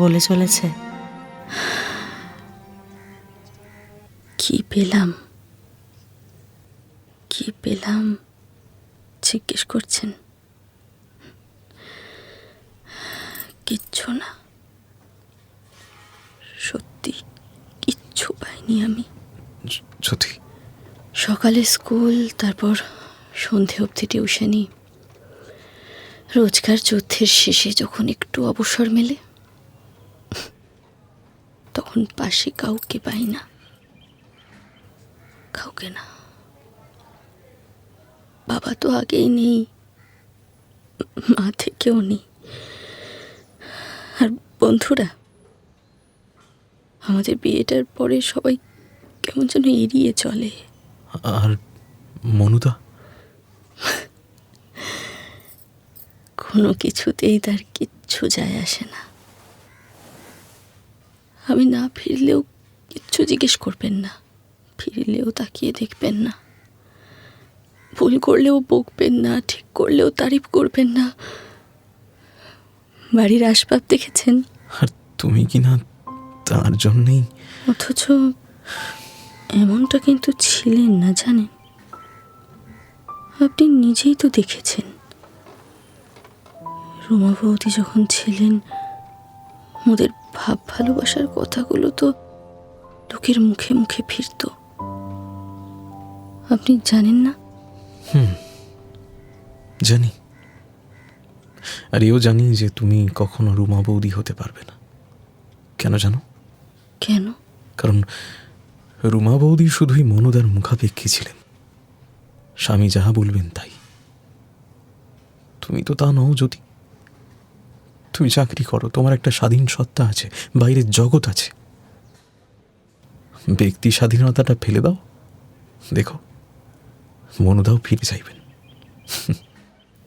বলে চলেছে, কি পেলাম কি পেলাম জিজ্ঞেস করছেন? কিচ্ছু না, সত্যি কিচ্ছু পাইনি আমি। জ্যোতি, সকালে স্কুল, তারপর সন্ধে অবধি টিউশনি। রোজকার যুদ্ধের শেষে যখন একটু অবসর মেলে, তখন পাশে কাউকে পাই না, কাউকে না। বাবা তো আগেই নেই, মা থেকেও নেই। আর বন্ধুরা, আমাদের বিয়েটার পরে সবাই কেমন যেন এড়িয়ে চলে। আর মনুদা? কোনো কিছুতেই তার কিচ্ছু যায় আসে না। আমি না ফিরলেও কিচ্ছু জিজ্ঞেস করবেন না, ফিরলেও তাকিয়ে দেখবেন না, ভুল করলেও বকবেন না, ঠিক করলেও তারিফ করবেন না। বাড়ির আসবাব দেখেছেন, আর তুমি কি না তার জন্যেই? অথচ এমনটা কিন্তু ছিলেন না জানেন। আপনি নিজেই তো দেখেছেন, রুমা বৌদি যখন ছিলেন ওদের ভাব ভালোবাসার কথাগুলো তো লোকের মুখে মুখে ফিরত। আপনি জানেন না? জানি, আর এও জানি যে তুমি কখনো রুমা বৌদি হতে পারবে না। কেন জানো? কেন? কারণ রুমা বৌদি শুধুই মনুদার মুখাপেক্ষী ছিলেন, স্বামী যাহা বলবেন তাই। তুমি তো তা নও জ্যোতি। তুমি চাকরি করো, তোমার একটা স্বাধীন সত্তা আছে, বাইরের জগৎ আছে। ব্যক্তি স্বাধীনতাটা ফেলে দাও, দেখো মনুদাও ফিরে যাইবেন।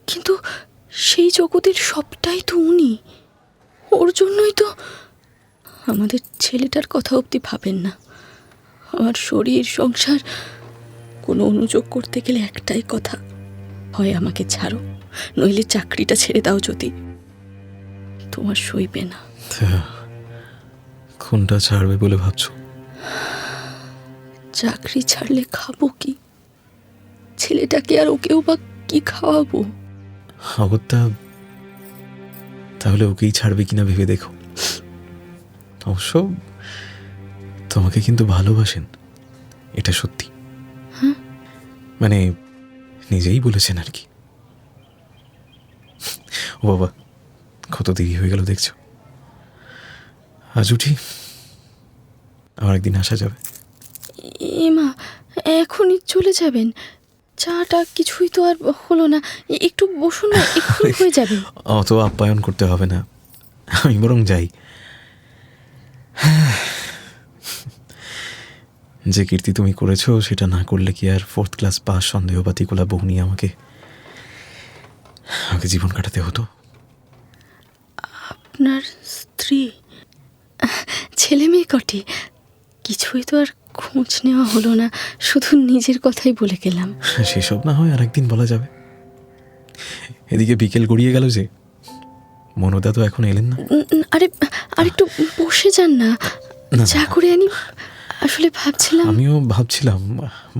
কিন্তু সেই জগতের সবটাই তো উনি। ওর জন্যই তো আমাদের ছেলেটার কথা অবধি ভাবেন না। আমার শরীর সংসার কোনো অনুযোগ করতে গেলে একটাই কথা, হয় আমাকে ছাড়ো, নইলে চাকরিটা ছেড়ে দাও যদি। তোমার সইবে না। কোনটা ছাড়বে বলে ভাবছো? চাকরি ছাড়লে খাবো কি? ছেলেটাকে আর ওকেও বা কি খাওয়াবো? অগত্যা তাহলে ওকেই ছাড়বে কিনা ভেবে দেখো। অবশ্য তোমাকে কিন্তু ভালোবাসেন, এটা সত্যি। মানে নিজেই বলেছেন আর কি। ও বাবা, কত দেরি হয়ে গেল দেখছো। আজ উঠি, আমার একদিন আসা যাবে। মা, এখনই চলে যাবেন? চাটা কিছুই তো আর হলো না, একটু বসুন না, এক্ষুনি হয়ে যাবে। অত আপ্যায়ন করতে হবে না, আমি বরং যাই। যে কীর্তি তুমি করেছো সেটা না করলে কি আর 4th ক্লাস পাস সন্দেহবাতিকুলা বউ নিয়ে আমাকে জীবন কাটাতে হতো? আপনার স্ত্রী, ছেলে মেয়ে কটি? কিছুই তো আর খোঁজ নেওয়া হলো না, শুধু নিজের কথাই বলে গেলাম। সেসব না হয় আর একদিন বলা যাবে। এদিকে বিকেল গড়িয়ে গেল যে, মনুদা তো এখন এলেন না। আরে আরেকটু বসে যান না, না, চা করে আনি। আসলে ভাবছিলাম, আমিও ভাবছিলাম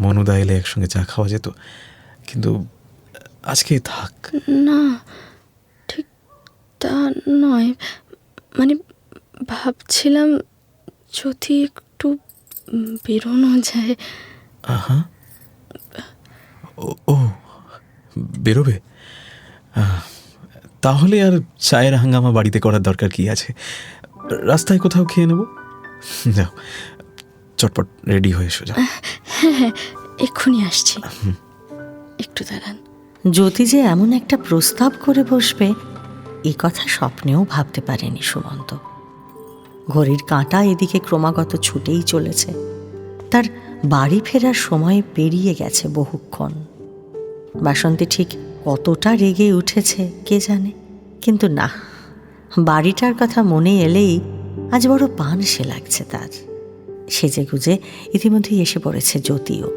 মনুদা এলে একসঙ্গে চা খাওয়া যেত, কিন্তু আজকে থাক। না ঠিক তা নয়, মানে ভাবছিলাম যদি একটু বেরোনো যায়। আহা, ও বেরোবে? তাহলে আর চায়ের হাঙ্গামা বাড়িতে করার দরকার কি আছে? রাস্তায় কোথাও খেয়ে নেব। যাও, চটপট রেডি হয়ে এসো। যাও। হ্যাঁ, এক্ষুনি আসছি, একটু দাঁড়ান। জ্যোতি যে এমন একটা প্রস্তাব করে বসবে এ কথা স্বপ্নেও ভাবতে পারেনি সুমন্ত। ঘড়ির কাঁটা এদিকে ক্রমাগত ছুটেই চলেছে। তার বাড়ি ফেরার সময় পেরিয়ে গেছে বহুক্ষণ। বাসন্তী ঠিক কতটা রেগে উঠেছে কে জানে, কিন্তু না, বাড়িটার কথা মনে এলেই আজ বড় পানসে লাগছে তার। সেজেগুজে ইতিমধ্যেই এসে পড়েছে জ্যোতিও।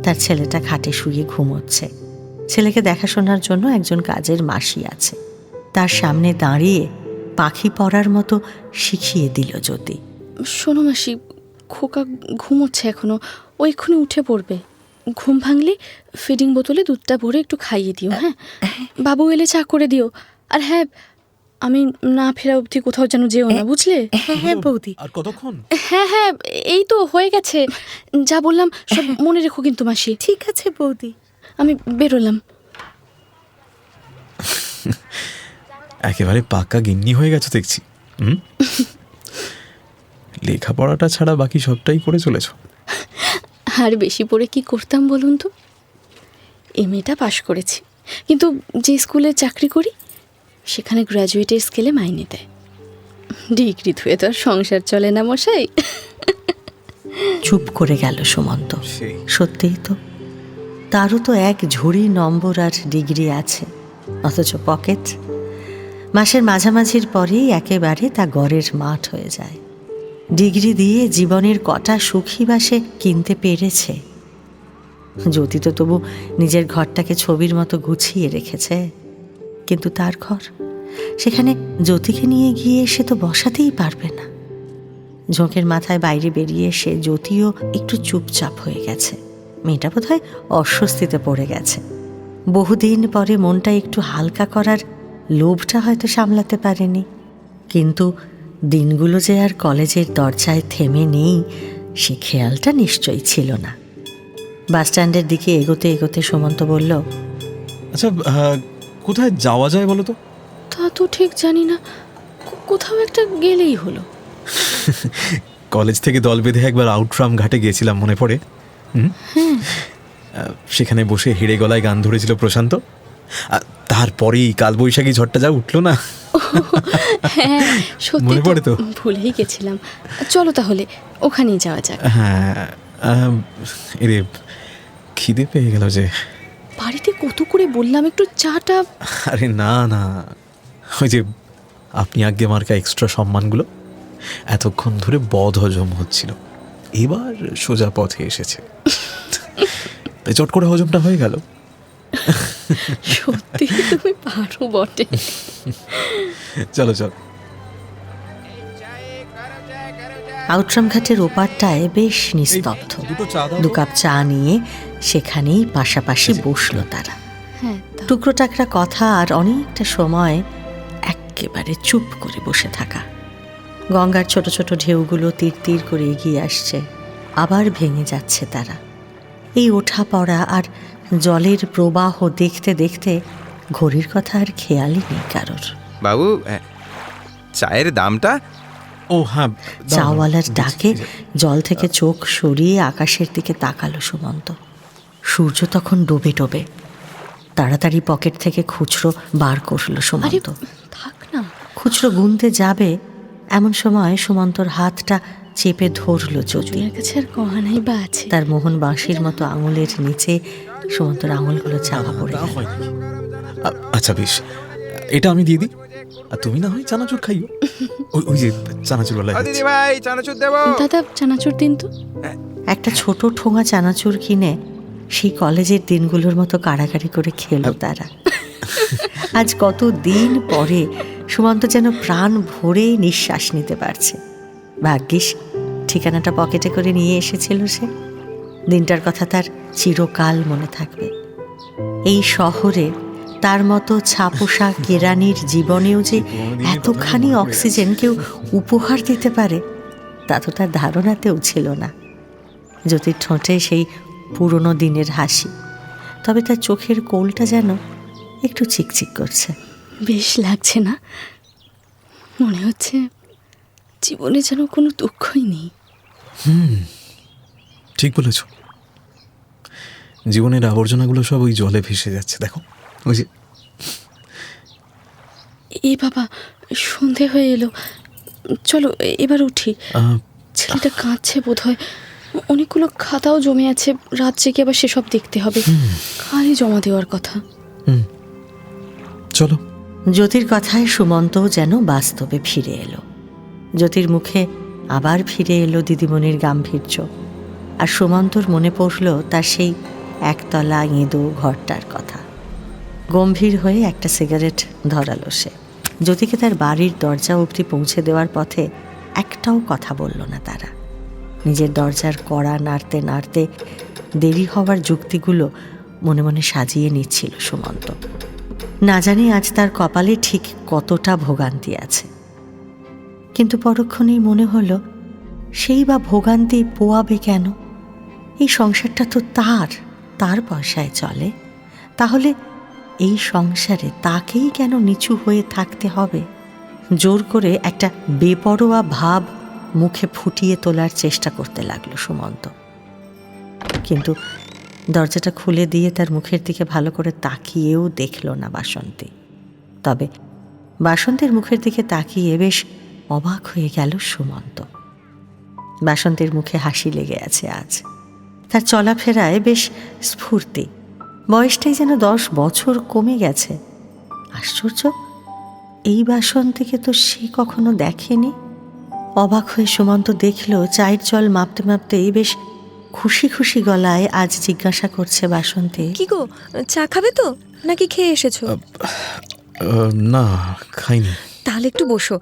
তার ছেলেটা খাটে শুয়ে ঘুমোচ্ছে। ছেলেকে দেখাশোনার জন্য একজন কাজের মাসি আছে। তার সামনে দাঁড়িয়ে পাখি পড়ার মতো শিখিয়ে দিল জ্যোতি। শোনো মাসি, খোকা ঘুমোচ্ছে এখনো, ও এক্ষুনি উঠে পড়বে। ঘুম ভাঙলে ফিডিং বোতলে দুধটা ভরে একটু খাইয়ে দিও। হ্যাঁ, বাবু এলে চা করে দিও। আর হ্যাঁ, আমি না ফেরা অবধি কোথাও যেন যেও না, বুঝলে? হ্যাঁ বৌদি। আর কতক্ষণ? হ্যাঁ, এই তো হয়ে গেছে, যা বললাম সব মনে রেখো কিন্তু মাসি। ঠিক আছে বৌদি। আমি বেরোলাম। একেবারে পাক্কা গিন্নি হয়ে গেছো দেখছি। লেখাপড়াটা ছাড়া বাকি সবটাই করে চলেছ। আর বেশি পড়ে কি করতাম বলুন তো? এমএটা পাশ করেছি, কিন্তু যে স্কুলে চাকরি করি সেখানে গ্র্যাজুয়েটের স্কেলে মাইনে দেয়। ডিগ্রি থুয়ে তো আর সংসার চলে না মশাই। চুপ করে গেল সুমন্ত। সত্যিই তো, তারও তো এক ঝুড়ি নম্বর আর ডিগ্রি আছে, অথচ পকেট। মাসের মাঝামাঝির পরেই একেবারে তা গড়ের মাঠ হয়ে যায়। ডিগ্রি দিয়ে জীবনের কটা সুখী বাসে কিনতে পেরেছে। জ্যোতি তো তবু নিজের ঘরটাকে ছবির মতো গুছিয়ে রেখেছে, কিন্তু তার ঘর, সেখানে জ্যোতিকে নিয়ে গিয়ে সে তো বসাতেই পারবে না। ঝোঁকের মাথায় বাইরে বেরিয়ে এসে জ্যোতিও একটু চুপচাপ হয়ে গেছে। মেয়েটা বোধহয় অস্বস্তিতে পড়ে গেছে। বহুদিন পরে মনটা একটু হালকা করার লোভটা হয়তো সামলাতে পারেনি। কিন্তু দিনগুলো যে আর কলেজের দরজায় থেমে নেই সে খেয়ালটা নিশ্চয়ই ছিল না। বাসস্ট্যান্ডের দিকে এগোতে এগোতে সুমন্ত বলল, আচ্ছা কোথায় যাওয়া যায় বলো তো? তা তো ঠিক জানি না, কোথাও একটা গেলেই হলো। কলেজ থেকে দল বেঁধে একবার আউটরাম ঘাটে গিয়েছিলাম, মনে পড়ে? সেখানে বসে হেড়ে গলায় গান ধরেছিল প্রশান্ত। তারপরেই কালবৈশাখী ঝড়টা যা উঠলো না। হ্যাঁ সত্যি, মনে পড়ে তো? ভুলেই গেছিলাম। চলো তাহলে ওখানেই যাওয়া যাক। হ্যাঁ এরে খিদে পেয়ে গেল যে। বাড়িতে কত করে বললাম একটু চাটা। আরে না না, ওই যে আপনি আগে মার্কা এক্সট্রা সম্মানগুলো এতক্ষণ ধরে বদ হজম হচ্ছিল, এবার সোজা পথে এসেছে, তাই চট করে হজমটা হয়ে গেল। সত্যি তুমি পারো বটে। চলো চলো। আউটরাম ঘাটের ওপারটায় বেশ নিস্তব্ধ। দু কাপ চা নিয়ে সেখানেই পাশাপাশি বসলো তারা। হ্যাঁ টুকরো টাকরা কথা আর অনেকটা সময় একেবারে চুপ করে বসে থাকা। গঙ্গার ছোট ছোট ঢেউগুলো তীর তীর করে এগিয়ে আসছে, আবার ভেঙে যাচ্ছে তারা। এই ওঠা পড়া আর জলের প্রবাহ দেখতে দেখতে ঘড়ির কথা আর খেয়ালই নেই কারোর। বাবু, চায়ের দামটা? ও হ্যাঁ, চাওয়ালার ডাকে জল থেকে চোখ সরিয়ে আকাশের দিকে তাকালো সুমন্ত। সূর্য তখন ডোবে ডোবে। তাড়াতাড়ি পকেট থেকে খুচরো বার করলো আরে সুমন্ত। থাক না, খুচরো গুনতে যাবে এমন সময় সুমন্তর হাতটা চেপে ধরলো জ্যোতি। দুনিয়ার কাছে আর গহনাই বা আছে। তার মোহন বাঁশির মতো আঙুলের নিচে সুমন্তর আঙুলগুলো চাপা পড়ে তা গেল। হয় নাকি? আচ্ছা বেশ, এটা আমি দিয়ে দিই, আর তুমি না হয় চানাচুর খাইও। ওই যে চানাচুর দিদি ভাই, চানাচুর দেবো? দাদা চানাচুর দিন তো। একটা ছোট ঠোঙা চানাচুর কিনে সেই কলেজের দিনগুলোর মতো কাড়াকাড়ি করে খেলো তারা। আজ কত দিন পরে সুমন্ত যেন প্রাণ ভরে নিঃশ্বাস নিতে পারছে। ভাগ্যিস ঠিকানাটা পকেটে করে নিয়ে এসেছিল সে। দিনটার কথা তার চিরকাল মনে থাকবে। এই শহরে তার মতো ছাপোষা কেরানির জীবনেও যে এতখানি অক্সিজেন কেউ উপহার দিতে পারে তা তো তার ধারণাতেও ছিল না। জ্যোতির ঠোঁটে সেই পুরনো দিনের হাসি, তবে তার চোখের কোলটা যেন একটু চিকচিক করছে। বেশ লাগছে না? মনে হচ্ছে জীবনে যেন কোনো দুঃখই নেই। ঠিক বলেছ, জীবনের আবর্জনাগুলো সব ওই জলে ভেসে যাচ্ছে। দেখো ওই যে। এ বাবা, সন্ধে হয়ে এলো, চলো এবার উঠি। ছেলেটা কাঁদছে বোধ হয়, অনেকগুলো খাতাও জমে আছে, রাত জেগে আবার সেসব দেখতে হবে। খালি জমা দেওয়ার কথা। চলো। জ্যোতির কথায় সুমন্ত যেন বাস্তবে ফিরে এলো। জ্যোতির মুখে আবার ফিরে এলো দিদিমণির গাম্ভীর্য, আর সুমন্তর মনে পড়ল তার সেই একতলা এঁদো ঘরটার কথা। গম্ভীর হয়ে একটা সিগারেট ধরালো সে। জ্যোতিকে তার বাড়ির দরজা অবধি পৌঁছে দেওয়ার পথে একটাও কথা বলল না তারা। নিজের দরজার কড়া নাড়তে নাড়তে দেরি হওয়ার যুক্তিগুলো মনে মনে সাজিয়ে নিচ্ছিল সুমন্ত। না জানি আজ তার কপালে ঠিক কতটা ভোগান্তি আছে, কিন্তু পরক্ষণেই মনে হলো সেই বা ভোগান্তি পোয়াবে কেন? এই সংসারটা তো তার পয়সায় চলে, তাহলে এই সংসারে তাকেই কেন নিচু হয়ে থাকতে হবে? জোর করে একটা বেপরোয়া ভাব মুখে ফুটিয়ে তোলার চেষ্টা করতে লাগলো সুমন্ত, কিন্তু দরজাটা খুলে দিয়ে তার মুখের দিকে ভালো করে তাকিয়েও দেখল না বাসন্তী। তবে বাসন্তীর মুখের দিকে তাকিয়ে বেশ অবাক হয়ে গেল সুমন্ত। বাসন্তীর মুখে হাসি লেগে আছে আজ, তার চলাফেরায় বেশ স্ফূর্তি। বয়সটাই যেন 10 বছর কমে গেছে। আশ্চর্য, এই বাসন্তীকে তো সে কখনো দেখেনি। অবাক হয়ে সুমন্ত দেখল চায়ের জল মাপতে মাপতেই বেশ খুশি খুশি গলায় আজ জিজ্ঞাসা করছে বাসন্তী, কি গো, চা খাবে তো নাকি খেয়ে এসেছো? না, খাইনি। তাহলে একটু বসো।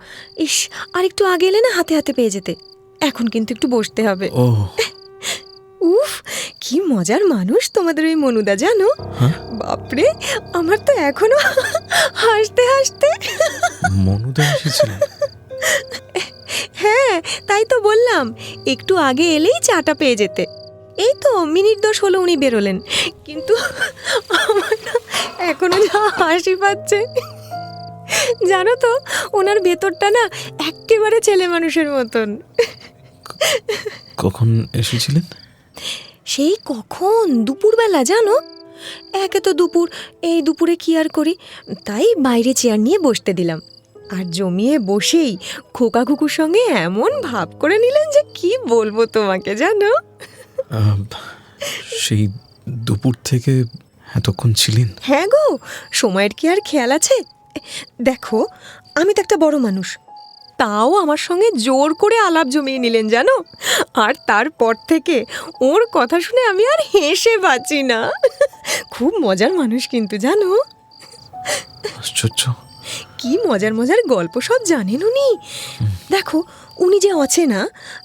ইস, আর একটু আগে এলে না হাতে হাতে পেয়ে যেতে। এখন কিন্তু একটু বসতে হবে। ও উফ, কি মজার মানুষ তোমাদের ওই মনুদা, জানো? হ্যাঁ? বাপরে, আমার তো এখনো হাসতে হাসতে। মনুদা এসেছিলেন? হ্যাঁ, তাই তো বললাম, একটু আগে এলেই চাটা পেয়ে যেতে। এই তো মিনিট 10 হলো উনি বেরোলেন, কিন্তু আমার না এখনো যা হাসি পাচ্ছে। জানো তো, ওনার ভেতরটা না একেবারে ছেলে মানুষের মতন। কখন এসেছিলেন? সেই কখন, দুপুরবেলা জানো। একে তো দুপুর, এই দুপুরে কি আর করি, তাই বাইরে চেয়ার নিয়ে বসতে দিলাম। আর জমিয়ে বসেই খোকা খুকুর সঙ্গে এমন ভাব করে নিলেন যে কি বলবো তোমাকে, জানো। সেই দুপুর থেকে এতক্ষণ ছিলেন? হ্যাঁ গো, সময়ের কি আর খেয়াল আছে? দেখো, আমি তো একটা বড় মানুষ, তাও আমার সঙ্গে জোর করে আলাপ জমিয়ে নিলেন, জানো। আর তারপর থেকে ওর কথা শুনে আমি আর হেসে বাঁচি না। খুব মজার মানুষ কিন্তু, জানো। আশ্চর্য, কি মজার মজার গল্প সব জানেন উনি। দেখো, উনি যে অচেনা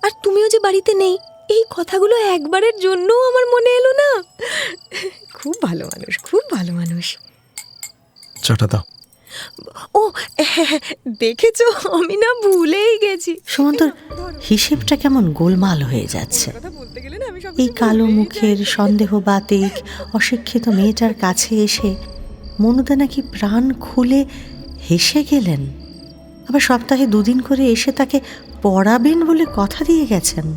আর তুমিও যে বাড়িতে নেই, এই কথাগুলো একবারের জন্যও আমার মনে এলো না। খুব ভালো মানুষ, খুব ভালো মানুষ। চাটা দাও। ও দেখেছো, আমি না ভুলেই গেছি। সুমন্তর হিসেবটা কেমন গোলমাল হয়ে যাচ্ছে। এই কালো মুখের সন্দেহবাতিক অশিক্ষিত মেয়েটার কাছে এসে মনুদা নাকি প্রাণ খুলে হেসে গেলেন, আবার সপ্তাহে 2 দিন করে এসে তাকে পড়াবেন বলে কথা দিয়ে গেছেন।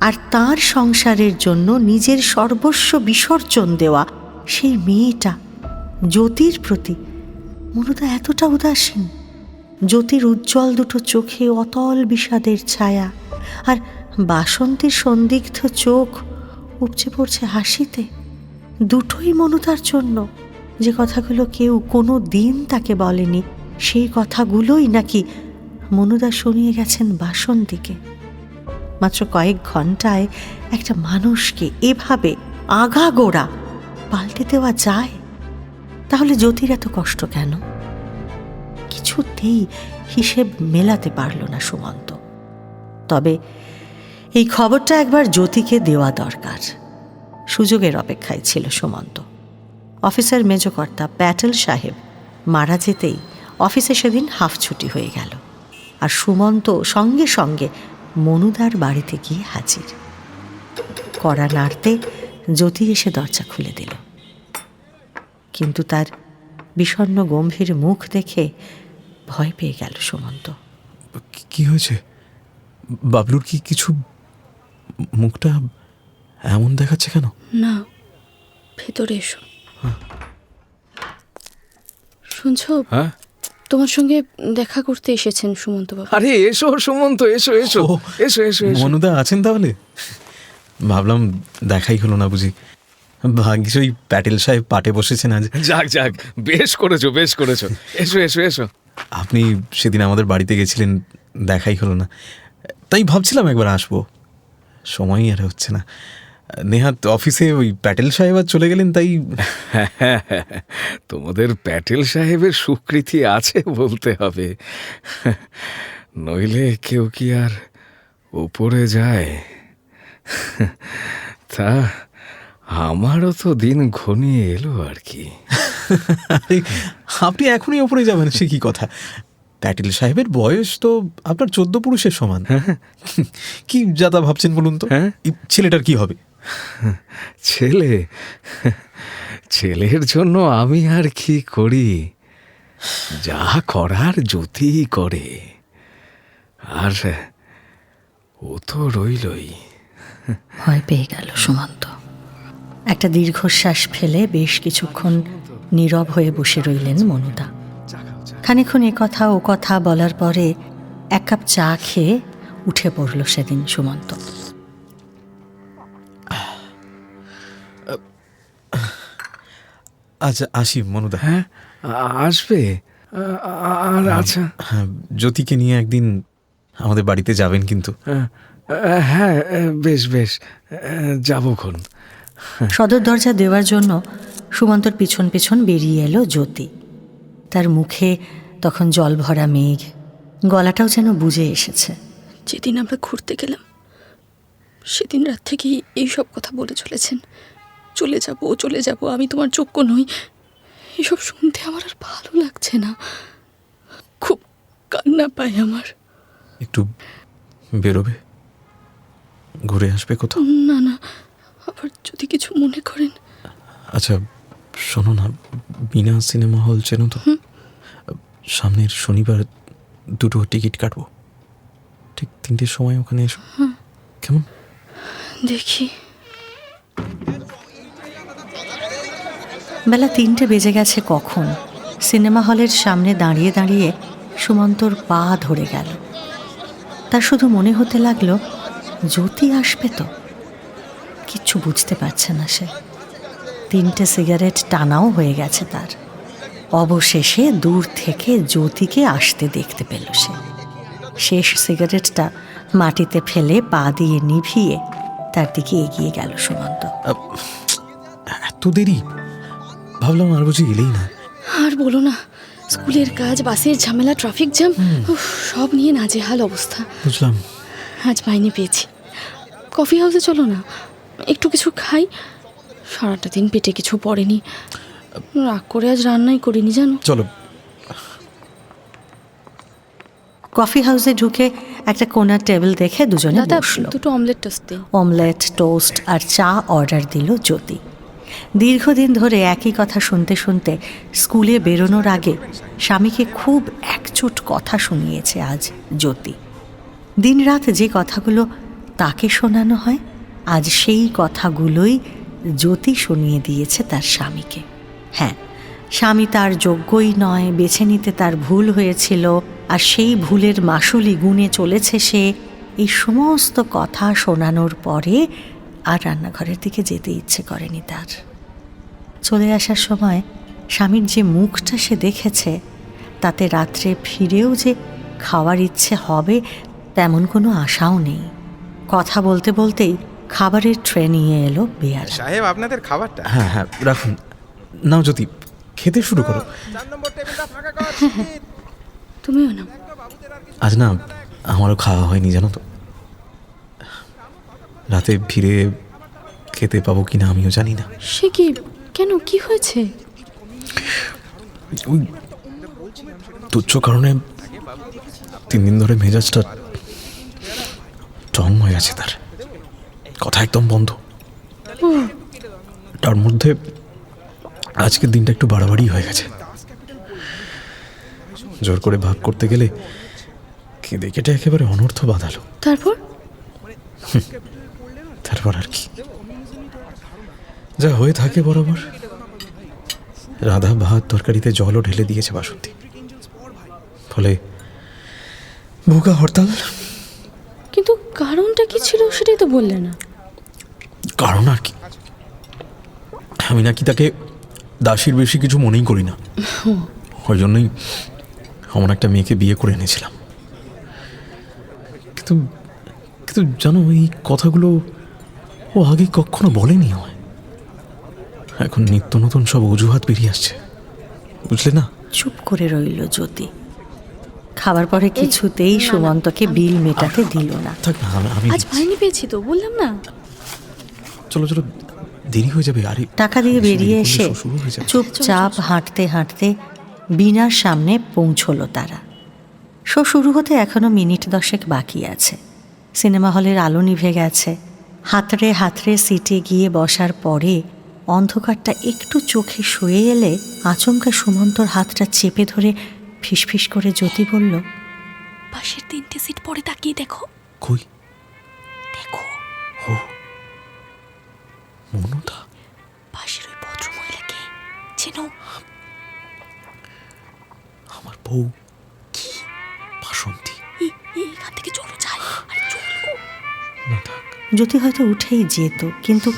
আর তার সংসারের জন্য নিজের সর্বস্ব বিসর্জন দেওয়া সেই মেয়েটা জ্যোতির প্রতি মনুদা এতটা উদাসীন। জ্যোতির উজ্জ্বল দুটো চোখে অতল বিষাদের ছায়া, আর বাসন্তীর সন্দিগ্ধ চোখ উপচে পড়ছে হাসিতে। দুটোই মনুদার জন্য। যে কথাগুলো কেউ কোনো দিন তাকে বলেনি, সেই কথাগুলোই নাকি মনুদা শুনিয়ে গেছেন বাসন্তীকে। মাত্র কয়েক ঘন্টায় একটা মানুষকে এভাবে আগাগোড়া পাল্টে দেওয়া যায়? তাহলে জ্যোতির এত কষ্ট কেন? কিছুতেই হিসেব মেলাতে পারল না সুমন্ত। তবে এই খবরটা একবার জ্যোতিকে দেওয়া দরকার। সুযোগের অপেক্ষায় ছিল সুমন্ত। অফিসের মেজকর্তা প্যাটেল সাহেব মারা যেতেই অফিসে সেদিন হাফ ছুটি হয়ে গেল, আর সুমন্ত সঙ্গে সঙ্গে মনুদার বাড়িতে গিয়ে হাজির। কড়া নাড়তে জ্যোতি এসে দরজা খুলে দিল, কিন্তু তার বিষণ্ণ গম্ভীর মুখ দেখে ভয় পেয়ে গেল সুমন্ত। কি হয়েছে? বাবলুর কি কিছু? মুখটা এমন দেখাচ্ছে কেন? না, ভেতরে এসো। শুনছো? হ্যাঁ, তোমার সঙ্গে দেখা করতে এসেছেন সুমন্ত বাবু। আরে এসো সুমন্ত, এসো এসো ও, এসো এসো এসো। মনুদা আছেন তাহলে? ভাবলাম দেখাই হলো না বুঝি। ভাগ্যিস ওই প্যাটেল সাহেব পাটে বসেছেন আজ। যাক যাক, বেশ করেছো বেশ করেছো। এসো এসো এসো। আপনি সেদিন আমাদের বাড়িতে গেছিলেন, দেখাই হলো না, তাই ভাবছিলাম একবার আসবো, সময়ই আর হচ্ছে না। নেহাত অফিসে ওই প্যাটেল সাহেব আর চলে গেলেন, তাই। তোমাদের প্যাটেল সাহেবের স্বীকৃতি আছে বলতে হবে, নইলে কেউ কি আর উপরে যায়? তা আমারও তো দিন ঘনিয়ে এলো আর কি। আরে, আপনি এখনই ওপরে যাবেন সে কি কথা? প্যাটেল সাহেবের বয়স তো আপনার 14 পুরুষের সমান। কি যাতা ভাবছেন বলুন তো? হ্যাঁ, এই ছেলেটার কি হবে? ছেলে? ছেলের জন্য আমি আর কি করি? যা করার জ্যোতি করে, আর ও তো রইলই। ভয় পেয়ে গেল সুমন্ত। একটা দীর্ঘশ্বাস ফেলে বেশ কিছুক্ষণ নীরব হয়ে বসে রইলেন মনুদা। খানিকক্ষণ এ কথা ও কথা বলার পরে 1 কাপ চা খেয়ে উঠে পড়ল সেদিন সুমন্ত। আচ্ছা, আসি মনুদা। হ্যাঁ, আসবে। আর আচ্ছা, হ্যাঁ, জ্যোতিকে নিয়ে একদিন আমাদের বাড়িতে যাবেন কিন্তু। হ্যাঁ, বেশ বেশ, যাবক্ষণ। সদর দরজা দেওয়ার জন্য সুমন্তর পিছন পিছন বেরিয়ে এলো জ্যোতি। তার মুখে তখন জল ভরা মেঘ, গলাটাও যেন বুজে এসেছে। যেদিন আমরা ঘুরতে গেলাম সেদিন রাত থেকেই এইসব কথা বলে চলেছেন। চলে যাব, আমি তোমার যোগ্য নই। এসব শুনতে আমার আর ভালো লাগছে না, খুব কান্না পায় আমার। একটু বেরোবে, ঘুরে আসবে কোথাও? না না, আবার যদি কিছু মনে করেন। আচ্ছা শোনো না, বিনা সিনেমা হল চেনো তো? সামনের শনিবার 2টো টিকিট কাটবো, ঠিক 3টের সময় ওখানে এসো, কেমন? দেখি। বেলা 3টে বেজে গেছে কখন। সিনেমা হলের সামনে দাঁড়িয়ে দাঁড়িয়ে সুমন্তর পা ধরে গেল। তার শুধু মনে হতে লাগলো জ্যোতি আসবে তো। কিচ্ছু বুঝতে পারছে না সে। 3টে সিগারেট টানাও হয়ে গেছে তার। অবশেষে দূর থেকে জ্যোতিকে আসতে দেখতে পেল সে। শেষ সিগারেটটা মাটিতে ফেলে পা দিয়ে নিভিয়ে তার দিকে এগিয়ে গেল সুমন্ত। এত দেরি? ভাবলাম আর বুঝি এলেই না। আর বলো না, স্কুলের কাজ, বাসের ঝামেলা, ট্রাফিক জ্যাম, সব নিয়ে নাজেহাল অবস্থা। বুঝলাম। আজ মাইনে পেয়েছি। কফি হাউসে চলো না, একটু কিছু খাই। সারাটা দিন পেটে কিছু পড়েনি, রাগ করে আজ রান্নাই করিনি জানো। চলো। কফি হাউসে ঢুকে একটা কোনার টেবিল দেখে দুজনে দাদা, বসলো। 2টো অমলেট টোস্ট দিন। অমলেট, টোস্ট আর চা অর্ডার দিল জ্যোতি। দীর্ঘদিন ধরে একই কথা শুনতে শুনতে স্কুলে বেরোনোর আগে স্বামীকে খুব একচোট কথা শুনিয়েছে আজ জ্যোতি। দিনরাত যে কথাগুলো তাকে শোনানো হয়, আজ সেই কথাগুলোই জ্যোতি শুনিয়ে দিয়েছে তার স্বামীকে। হ্যাঁ, স্বামী তার যোগ্যই নয়, বেছে নিতে তার ভুল হয়েছিল, আর সেই ভুলের মাসুলি গুণে চলেছে সে। এই সমস্ত কথা শোনানোর পরে আর রান্নাঘরের দিকে যেতে ইচ্ছে করেনি তার। চলে আসার সময় স্বামীর যে মুখটা সে দেখেছে, তাতে রাত্রে ফিরেও যে খাওয়ার ইচ্ছে হবে তেমন কোনো আশাও নেই। কথা বলতে বলতেই খাবারের ট্রে নিয়ে এলো বেয়ারা। সাহেব আপনাদের খাবারটা। হ্যাঁ হ্যাঁ, রাখুন। নাও জ্যোতি, খেতে শুরু করো। 4 নম্বর টেবিলটা ফাঁকা কর। তুমিও নাও। আজ না আমারও খাওয়া হয়নি জানো তো। রাতে ফিরে খেতে পাবো কিনা আমিও জানি না। সে কি? কেন, কি হয়েছে? ওই তুচ্ছ কারণে 3 দিন ধরে মেজাজটা টং হয়ে আছে তার। কথা একদম বন্ধ। তার মধ্যে আজকের দিনটা একটু বাড়াবাড়ি হয়ে গেছে। জোর করে ভাব করতে গেলে কেঁদে কেটে একেবারে অনর্থ বাঁধালো। তারপর আর কি, যা হয়ে থাকে বরাবর। রাধা ভাত তরকারিতে জলও ঢেলে দিয়েছে বাসন্তী, ফলে ভুকা হরতাল। কিন্তু কারণটা কি ছিল সেটাই তো বললে না। কারণ আর কি, আমি নাকি তাকে দাসীর বেশি কিছু মনেই করি না। ওই জন্যই এমন একটা মেয়েকে বিয়ে করে এনেছিলাম। কিন্তু কিন্তু জানো, এই কথাগুলো ও আগে কখনো বলেনি হয়। এখন নিত্য নতুন সব অজুহাত বেরিয়ে আসছে, বুঝলে না? চুপ করে রইল জ্যোতি। খাবার পরে কিছুতেই সুমন্তকে বিল মেটাতে দিল না। থাক না, আমি আজ মাইনে পেয়েছি তো, বললাম না। চলো চলো, দেরি হয়ে যাবে। আরে টাকা দিয়ে বেরিয়ে এসে চুপচাপ হাঁটতে হাঁটতে বিনার সামনে পৌঁছলো তারা। শো শুরু হতে এখনো মিনিট 10 বাকি আছে। সিনেমা হলের আলো নিভে গেছে। হাতড়ে হাতড়ে সিটে গিয়ে বসার পরে অন্ধকারটা একটু চোখে শুয়ে এলে আচমকা সুমন্তর হাতটা চেপে ধরে ফিসফিস করে জ্যোতি বলল, পাশের 3টে সিট পরে তাকিয়ে দেখো। কই? দেখো, ও মনুদা। পাশের ওই ভদ্র মহিলাকে চেনো? আমার বউ। কি? বাসন্তী। এখান থেকে চলো, যাই। আরে চলো না, থাক। জ্যোতি হয়তো উঠেই যেত, কিন্তু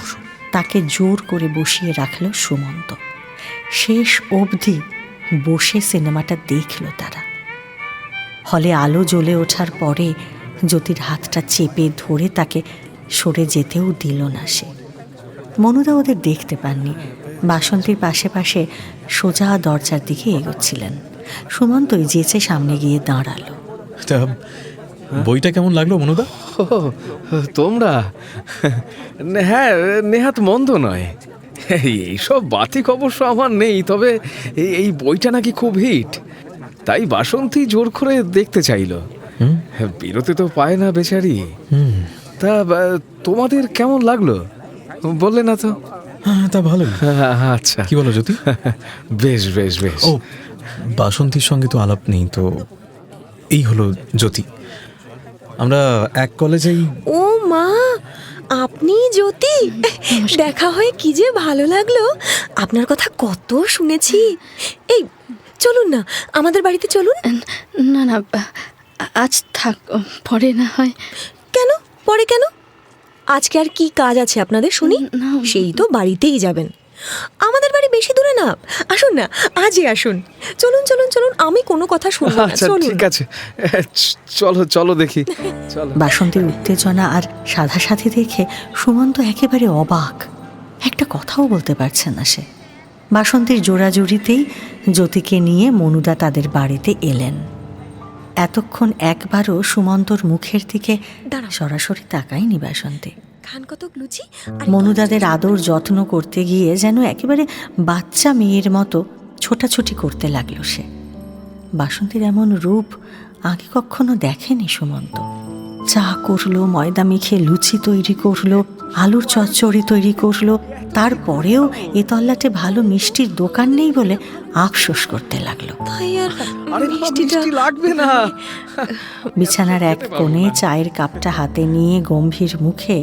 তাকে জোর করে বসিয়ে রাখল সুমন্ত। শেষ অবধি বসে সিনেমাটা দেখল তারা। হলে আলো জ্বলে ওঠার পরে জ্যোতির হাতটা চেপে ধরে তাকে সরে যেতেও দিল না সে। মনুদা ওদের দেখতে পাননি। বাসন্তীর পাশে পাশে সোজা দরজার দিকে এগোচ্ছিলেন। সুমন্তই যেচে সামনে গিয়ে দাঁড়ালো। তা বইটা কেমন লাগলো মনুদা? ও, তোমরা? হ্যাঁ, নেহাত মন্দ নয়। এইসব বাতিক অবশ্য আমার নেই, তবে এই বইটা নাকি খুব হিট, তাই বাসন্তী জোর করে দেখতে চাইলো। বেরোতে তো পায় না বেচারি। তা তোমাদের কেমন লাগলো বললে না তো? হ্যাঁ, তা ভালো। আচ্ছা, কি বলো জ্যোতি? বেশ বেশ বেশ। ও, বাসন্তীর সঙ্গে তো আলাপ নেই তো। এই হলো জ্যোতি, আমরা এক কলেজেই। ও মা, আপনি জ্যোতি? দেখা হয়ে কি যে ভালো লাগলো। আপনার কথা কত শুনেছি। এই চলুন না, আমাদের বাড়িতে চলুন। না না, আজ থাক, পরে না হয়। কেন পরে কেন? আজকে আর কি কাজ আছে আপনাদের শুনি? না, সেই তো বাড়িতেই যাবেন। আমাদের বাড়ি বেশি দূরে না, আসুন না, আজই আসুন। চলুন চলুন চলুন, আমি কোনো কথা শুনবো না, আচ্ছা চলুন। ঠিক আছে, চলো চলো দেখি, চলো। বাসন্তীর উত্তেজনা আর সাধাসাধি দেখে সুমন্ত একেবারে অবাক, একটা কথাও বলতে পারছে না সে। বাসন্তীর জোড়াজুড়িতেই জ্যোতিকে নিয়ে মনুদা তাদের বাড়িতে এলেন। এতক্ষণ একবারও সুমন্তর মুখের দিকে দাঁড়াও। সরাসরি তাকায়নি বাসন্তী। খান কত লুচি? মনুদাদের আদর যত্ন করতে গিয়ে যেন একেবারে বাচ্চা মেয়ের মতো ছোটাছুটি করতে লাগলো সে। বাসন্তীর এমন রূপ আগে কখনো দেখেনি সুমন্ত। চা করলো, ময়দা মেখে লুচি তৈরি করলো, আলুর চচ্চড়ি তৈরি করলো, তারপরেও এ তল্লাটে ভালো মিষ্টির দোকান নেই বলে আফসোস করতে লাগলো। তাই আর আরে বাবা, মিষ্টিটা মিষ্টি লাগবে না। বিছানার এক কোণে চায়ের কাপটা হাতে নিয়ে গম্ভীর মুখে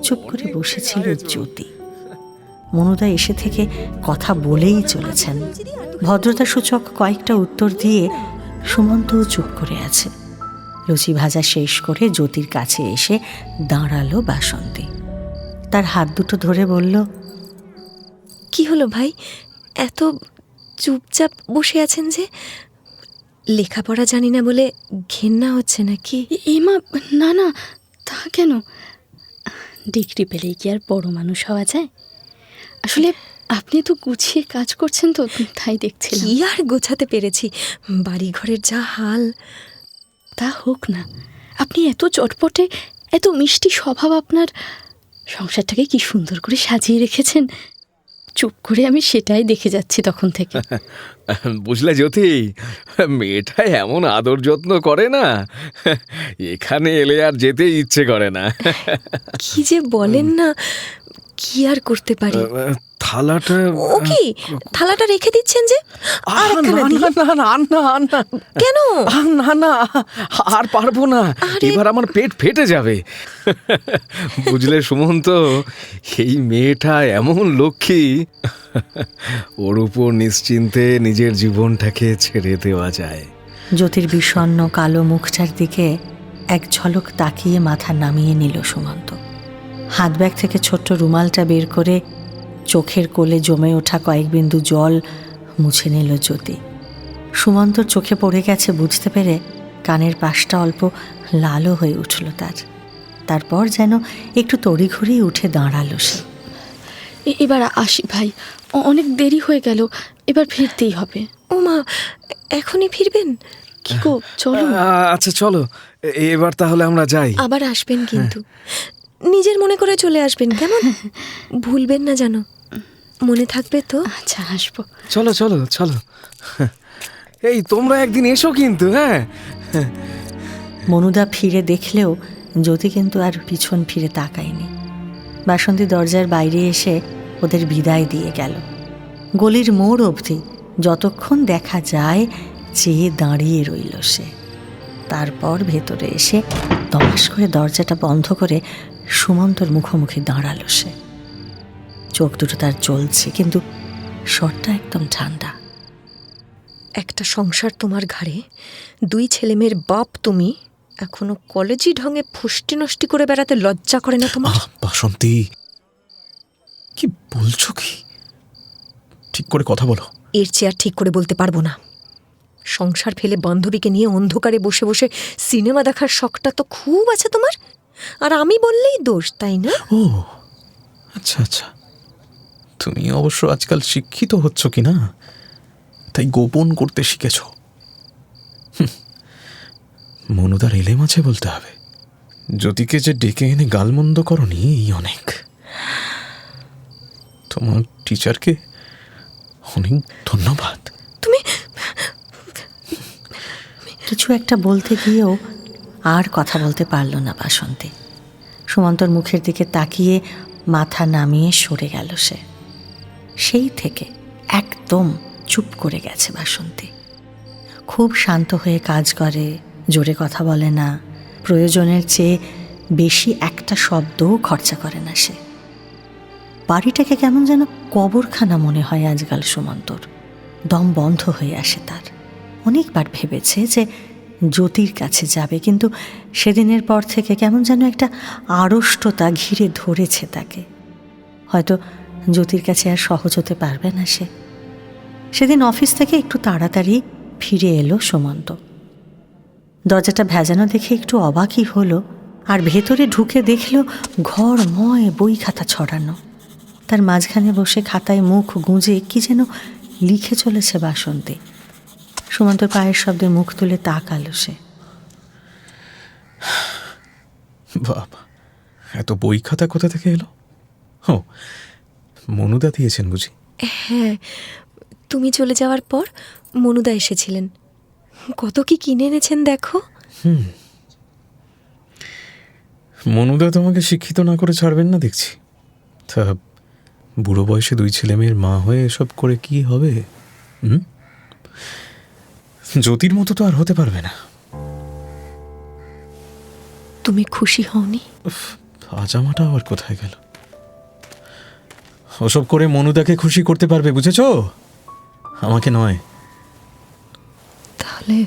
চুপ করে বসেছিল জ্যোতি। মনুদা এসে থেকে কথা বলেই চলেছেন। ভদ্রতা সূচক কয়েকটা উত্তর দিয়ে সুমন্তও চুপ করে আছে। লুচি ভাজা শেষ করে জ্যোতির কাছে এসে দাঁড়ালো বাসন্তী। তার হাত দুটো ধরে বলল, কি হলো ভাই, এত চুপচাপ বসে আছেন যে? লেখাপড়া জানি না বলে ঘেন্না হচ্ছে নাকি? এমা, না না, তা কেন? ডিগ্রি পেলেই কি আর বড় মানুষ হওয়া যায়? আসলে আপনি তো গুছিয়ে কাজ করছেন তো, তাই দেখছিলাম। কি আর গোছাতে পেরেছি, বাড়ি ঘরের যা হাল। তা হোক না, আপনি এত চটপটে, এত মিষ্টি স্বভাব আপনার, সংসারটাকে কি সুন্দর করে সাজিয়ে রেখেছেন। চুপ করে আমি সেটাই দেখে যাচ্ছি তখন থেকে। বুঝলে জ্যোতি, মেয়েটা এমন আদর যত্ন করে না, এখানে এলে আর যেতে ইচ্ছে করে না। কি যে বলেন না, কি আর করতে পারি। থালাটা ও কি, থালাটা রেখে দিচ্ছেন যে? আর একখানা দিই? না, কেন? না, আর পারবো না, এবার আমার পেট ফেটে যাবে। বুঝলে সুমন্ত, এই মেয়েটা এমন লক্ষ্মী, ওর উপর নিশ্চিন্তে নিজের জীবনটাকে ছেড়ে দেওয়া যায়। জ্যোতির বিষণ্ণ কালো মুখটার দিকে এক ঝলক তাকিয়ে মাথা নামিয়ে নিল সুমন্ত। হাত ব্যাগ থেকে ছোট্ট রুমালটা বের করে চোখের কোলে জমে ওঠা কয়েক বিন্দু জল মুছে নিল জ্যোতি। সুমন্তর চোখে পড়ে গেছে বুঝতে পেরে কানের পাশটা অল্প লালও হয়ে উঠল তার। তারপর যেন একটু তড়িঘড়ি উঠে দাঁড়ালো সে। এবার আসি ভাই, অনেক দেরি হয়ে গেল, এবার ফিরতেই হবে। ও মা, এখনই ফিরবেন? কি গো, চলো। আচ্ছা চলো, এবার তাহলে আমরা যাই। আবার আসবেন কিন্তু, নিজের মনে করে চলে আসবেন, কেমন? ভুলবেন না জানো, মনে থাকবে তো? আচ্ছা, আসবো। চলো চলো চলো, এই তোমরা একদিন এসো কিন্তু। হ্যাঁ, মনুদা ফিরে দেখলেও জ্যোতি কিন্তু আর পিছন ফিরে তাকায়নি। বাসন্তী দরজার বাইরে এসে ওদের বিদায় দিয়ে গেল। গলির মোড় অবধি যতক্ষণ দেখা যায় চেয়ে দাঁড়িয়ে রইল সে। তারপর ভেতরে এসে তমাস করে দরজাটা বন্ধ করে সুমন্তর মুখোমুখি দাঁড়ালো সে। চোখ দুটো তার জ্বলছে, কিন্তু স্বরটা একদম ঠান্ডা। একটা সংসার তোমার ঘাড়ে, দুই ছেলেমেয়ের বাপ তুমি, এখনো কলেজি ঢঙে ফুষ্টি নষ্টি করে বেড়াতে লজ্জা করে না তোমার? বাসন্তী, কি বলছো কি? ঠিক করে কথা বলো। এর চেয়ে আর ঠিক করে বলতে পারবো না। সংসার ফেলে বান্ধবীকে নিয়ে অন্ধকারে বসে বসে সিনেমা দেখার শখটা তো খুব আছে তোমার, আর আমি বললেই দোষ, তাই না? ও আচ্ছা আচ্ছা, তুমি অবশ্য আজকাল শিক্ষিত হচ্ছ কি না, তাই গোপন করতে শিখেছ। মনুদার এলেম আছে বলতে হবে। জ্যোতিকে যে ডেকে এনে গালমন্দ করনি এই অনেক। তোমার টিচারকে অনেক ধন্যবাদ। তুমি কিছু একটা বলতে গিয়েও আর কথা বলতে পারল না বাসন্তী। সুমন্তর মুখের দিকে তাকিয়ে মাথা নামিয়ে সরে গেল সে। সেই থেকে একদম চুপ করে গেছে বাসন্তী। খুব শান্ত হয়ে কাজ করে, জোরে কথা বলে না, প্রয়োজনের চেয়ে বেশি একটা শব্দও খরচা করে না সে। বাড়িটাকে কেমন যেন কবরখানা মনে হয় আজকাল সুমন্তর। দম বন্ধ হয়ে আসে তার। অনেকবার ভেবেছে যে জ্যোতির কাছে যাবে, কিন্তু সেদিনের পর থেকে কেমন যেন একটা আড়ষ্টতা ঘিরে ধরেছে তাকে। হয়তো জ্যোতির কাছে আর সহজ হতে পারবে না সে। সেদিন অফিস থেকে একটু তাড়াতাড়ি ফিরে এলো সুমন্ত। দরজাটা ভেজানো দেখে একটু অবাকই হলো, আর ভেতরে ঢুকে দেখল ঘরময় বই খাতা ছড়ানো। তার মাঝখানে বসে খাতায় মুখ গুঁজে কি যেন লিখে চলেছে বাসন্তী। সুমন্তর পায়ের শব্দে মুখ তুলে তাকালো সে। বাবা, এত বই খাতা কোথা থেকে এলো? ও, মনুদা দিয়েছেন বুঝি? হ্যাঁ, তুমি চলে যাওয়ার পর মনুদা এসেছিলেন। কত কি কিনে এনেছেন দেখো। মনুদা তোমাকে শিক্ষিত না করে ছাড়বেন না দেখছি। তা বুড়ো বয়সে 2 ছেলে মেয়ের মা হয়ে এসব করে কি হবে? জ্যোতির মতো তো আর হতে পারবে না। তুমি খুশি হওনি? পাজামাটা আবার কোথায় গেল? ওসব করে মনুদাকে খুশি করতে পারবে, বুঝেছ? আমাকে নয়। তাহলে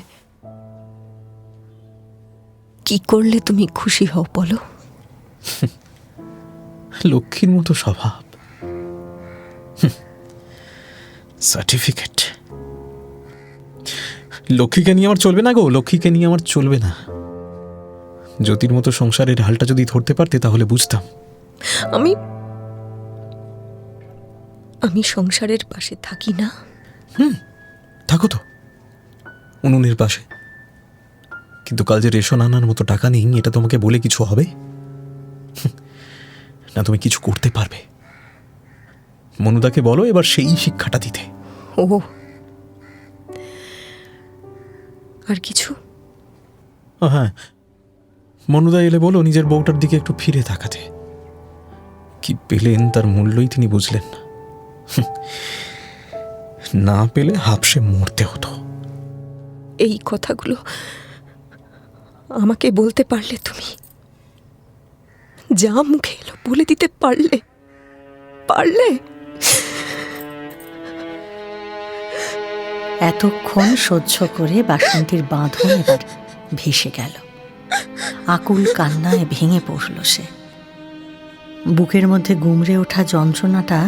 কি করলে তুমি খুশি হও বলো? লক্ষ্মীর মতো স্বভাব। সার্টিফিকেট। লক্ষ্মীকে নিয়ে আমার চলবে না গো, লক্ষ্মীকে নিয়ে আমার চলবে না। জ্যোতির মতো সংসারের হালটা যদি ধরতে পারতে তাহলে বুঝতাম। আমি সংসারের পাশে থাকি না? থাকো তো উনুনের পাশে, কিন্তু কাল যে রেশন আনার মতো টাকা নেই, এটা তোমাকে বলে কিছু হবে না? তুমি কিছু করতে পারবে। মনুদাকে বলো এবার সেই শিক্ষাটা দিতে। ও, আর কিছু? হ্যাঁ, মনুদা এলে বলো নিজের বউটার দিকে একটু ফিরে তাকাতে। কি পেলেন তার মূল্যই তিনি বুঝলেন না। না পেলে হাঁপসে মরতে হতো। এই কথাগুলো আমাকে বলতে পারলে তুমি? যা মুখে এলো বলে দিতে পারলে? এতক্ষণ সহ্য করে বাসন্তীর বাঁধন এবার ভেসে গেল। আকুল কান্নায় ভেঙে পড়ল সে। বুকের মধ্যে গুমড়ে ওঠা যন্ত্রণাটা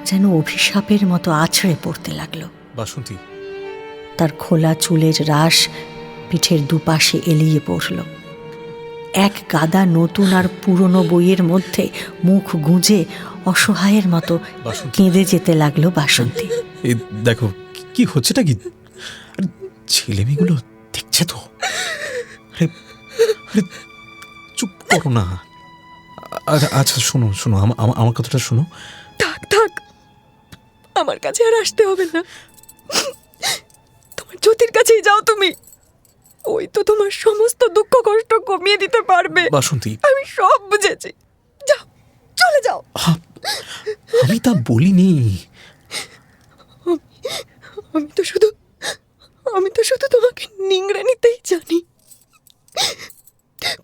যেন অভিশাপের মতো আছড়ে পড়তে লাগলো। বাসন্তী, তার খোলা চুলের রাশ পিঠের দুপাশে এলিয়ে পড়ল। এক গাদা নতুন আর পুরনো বইয়ের মধ্যে মুখ গুঁজে অসহায়ের মতো কেঁদে যেতে লাগলো বাসন্তী। এই দেখো কি হচ্ছেটা কি? ছেলে মেয়েগুলো দেখছে তো। আরে আরে চুপ করো না। আচ্ছা শোনো শোনো, আমার কথাটা শোনো। থাক, আমার কাছে আর আসতে হবে না। তোমার জ্যোতির কাছেই যাও তুমি। ওই তো তোমার সমস্ত দুঃখ কষ্ট কমিয়ে দিতে পারবে। বাসন্তী, আমি সব বুঝেছি। যাও, চলে যাও। আমি তা বলিনি। আমি তো শুধু তোমাকে নিংড়ে নিতেই জানি।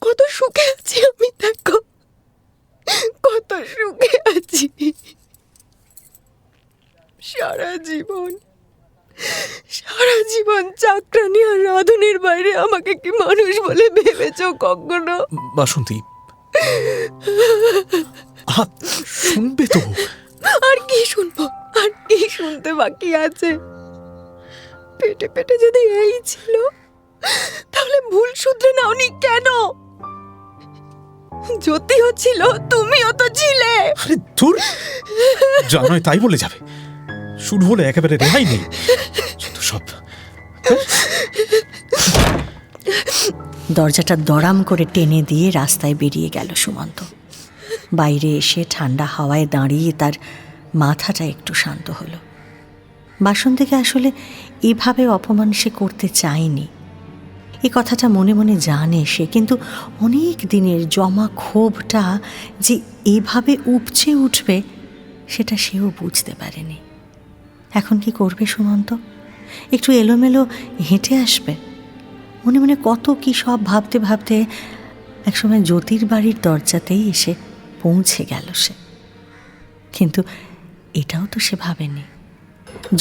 কত সুখে আছি আমি, দেখো কত সুখে আছি। সারা জীবন চাকরানি আর রাঁধুনির বাইরে আমাকে কি মানুষ বলে ভেবেছ কখনো? বাসন্তী, শুনবে তো? আর কি শুনবো? আর কি শুনতে বাকি আছে? পেটে যদি এই ছিল, তাহলে ভুল শুধরে নাওনি কেন? জ্যোতিও ছিল, তুমিও তো ছিলে। আরে ধুর, যা নয় তাই বলে যাবে। শুরু হলে একেবারে রেহাই নেই। সব দরজাটা দড়াম করে টেনে দিয়ে রাস্তায় বেরিয়ে গেল সুমন্ত। বাইরে এসে ঠান্ডা হাওয়ায় দাঁড়িয়ে তার মাথাটা একটু শান্ত হলো। বাসন্তীকে আসলে এভাবে অপমান সে করতে চায়নি, এই কথাটা মনে মনে জানে সে, কিন্তু অনেক দিনের জমা ক্ষোভটা যে এভাবে উপচে উঠবে সেটা সেও বুঝতে পারেনি। এখন কি করবে সুমন্ত? একটু এলোমেলো হেঁটে আসবে? মনে মনে কত কি সব ভাবতে ভাবতে একসময় জ্যোতির বাড়ির দরজাতেই এসে পৌঁছে গেল সে। কিন্তু এটাও তো সে ভাবেনি।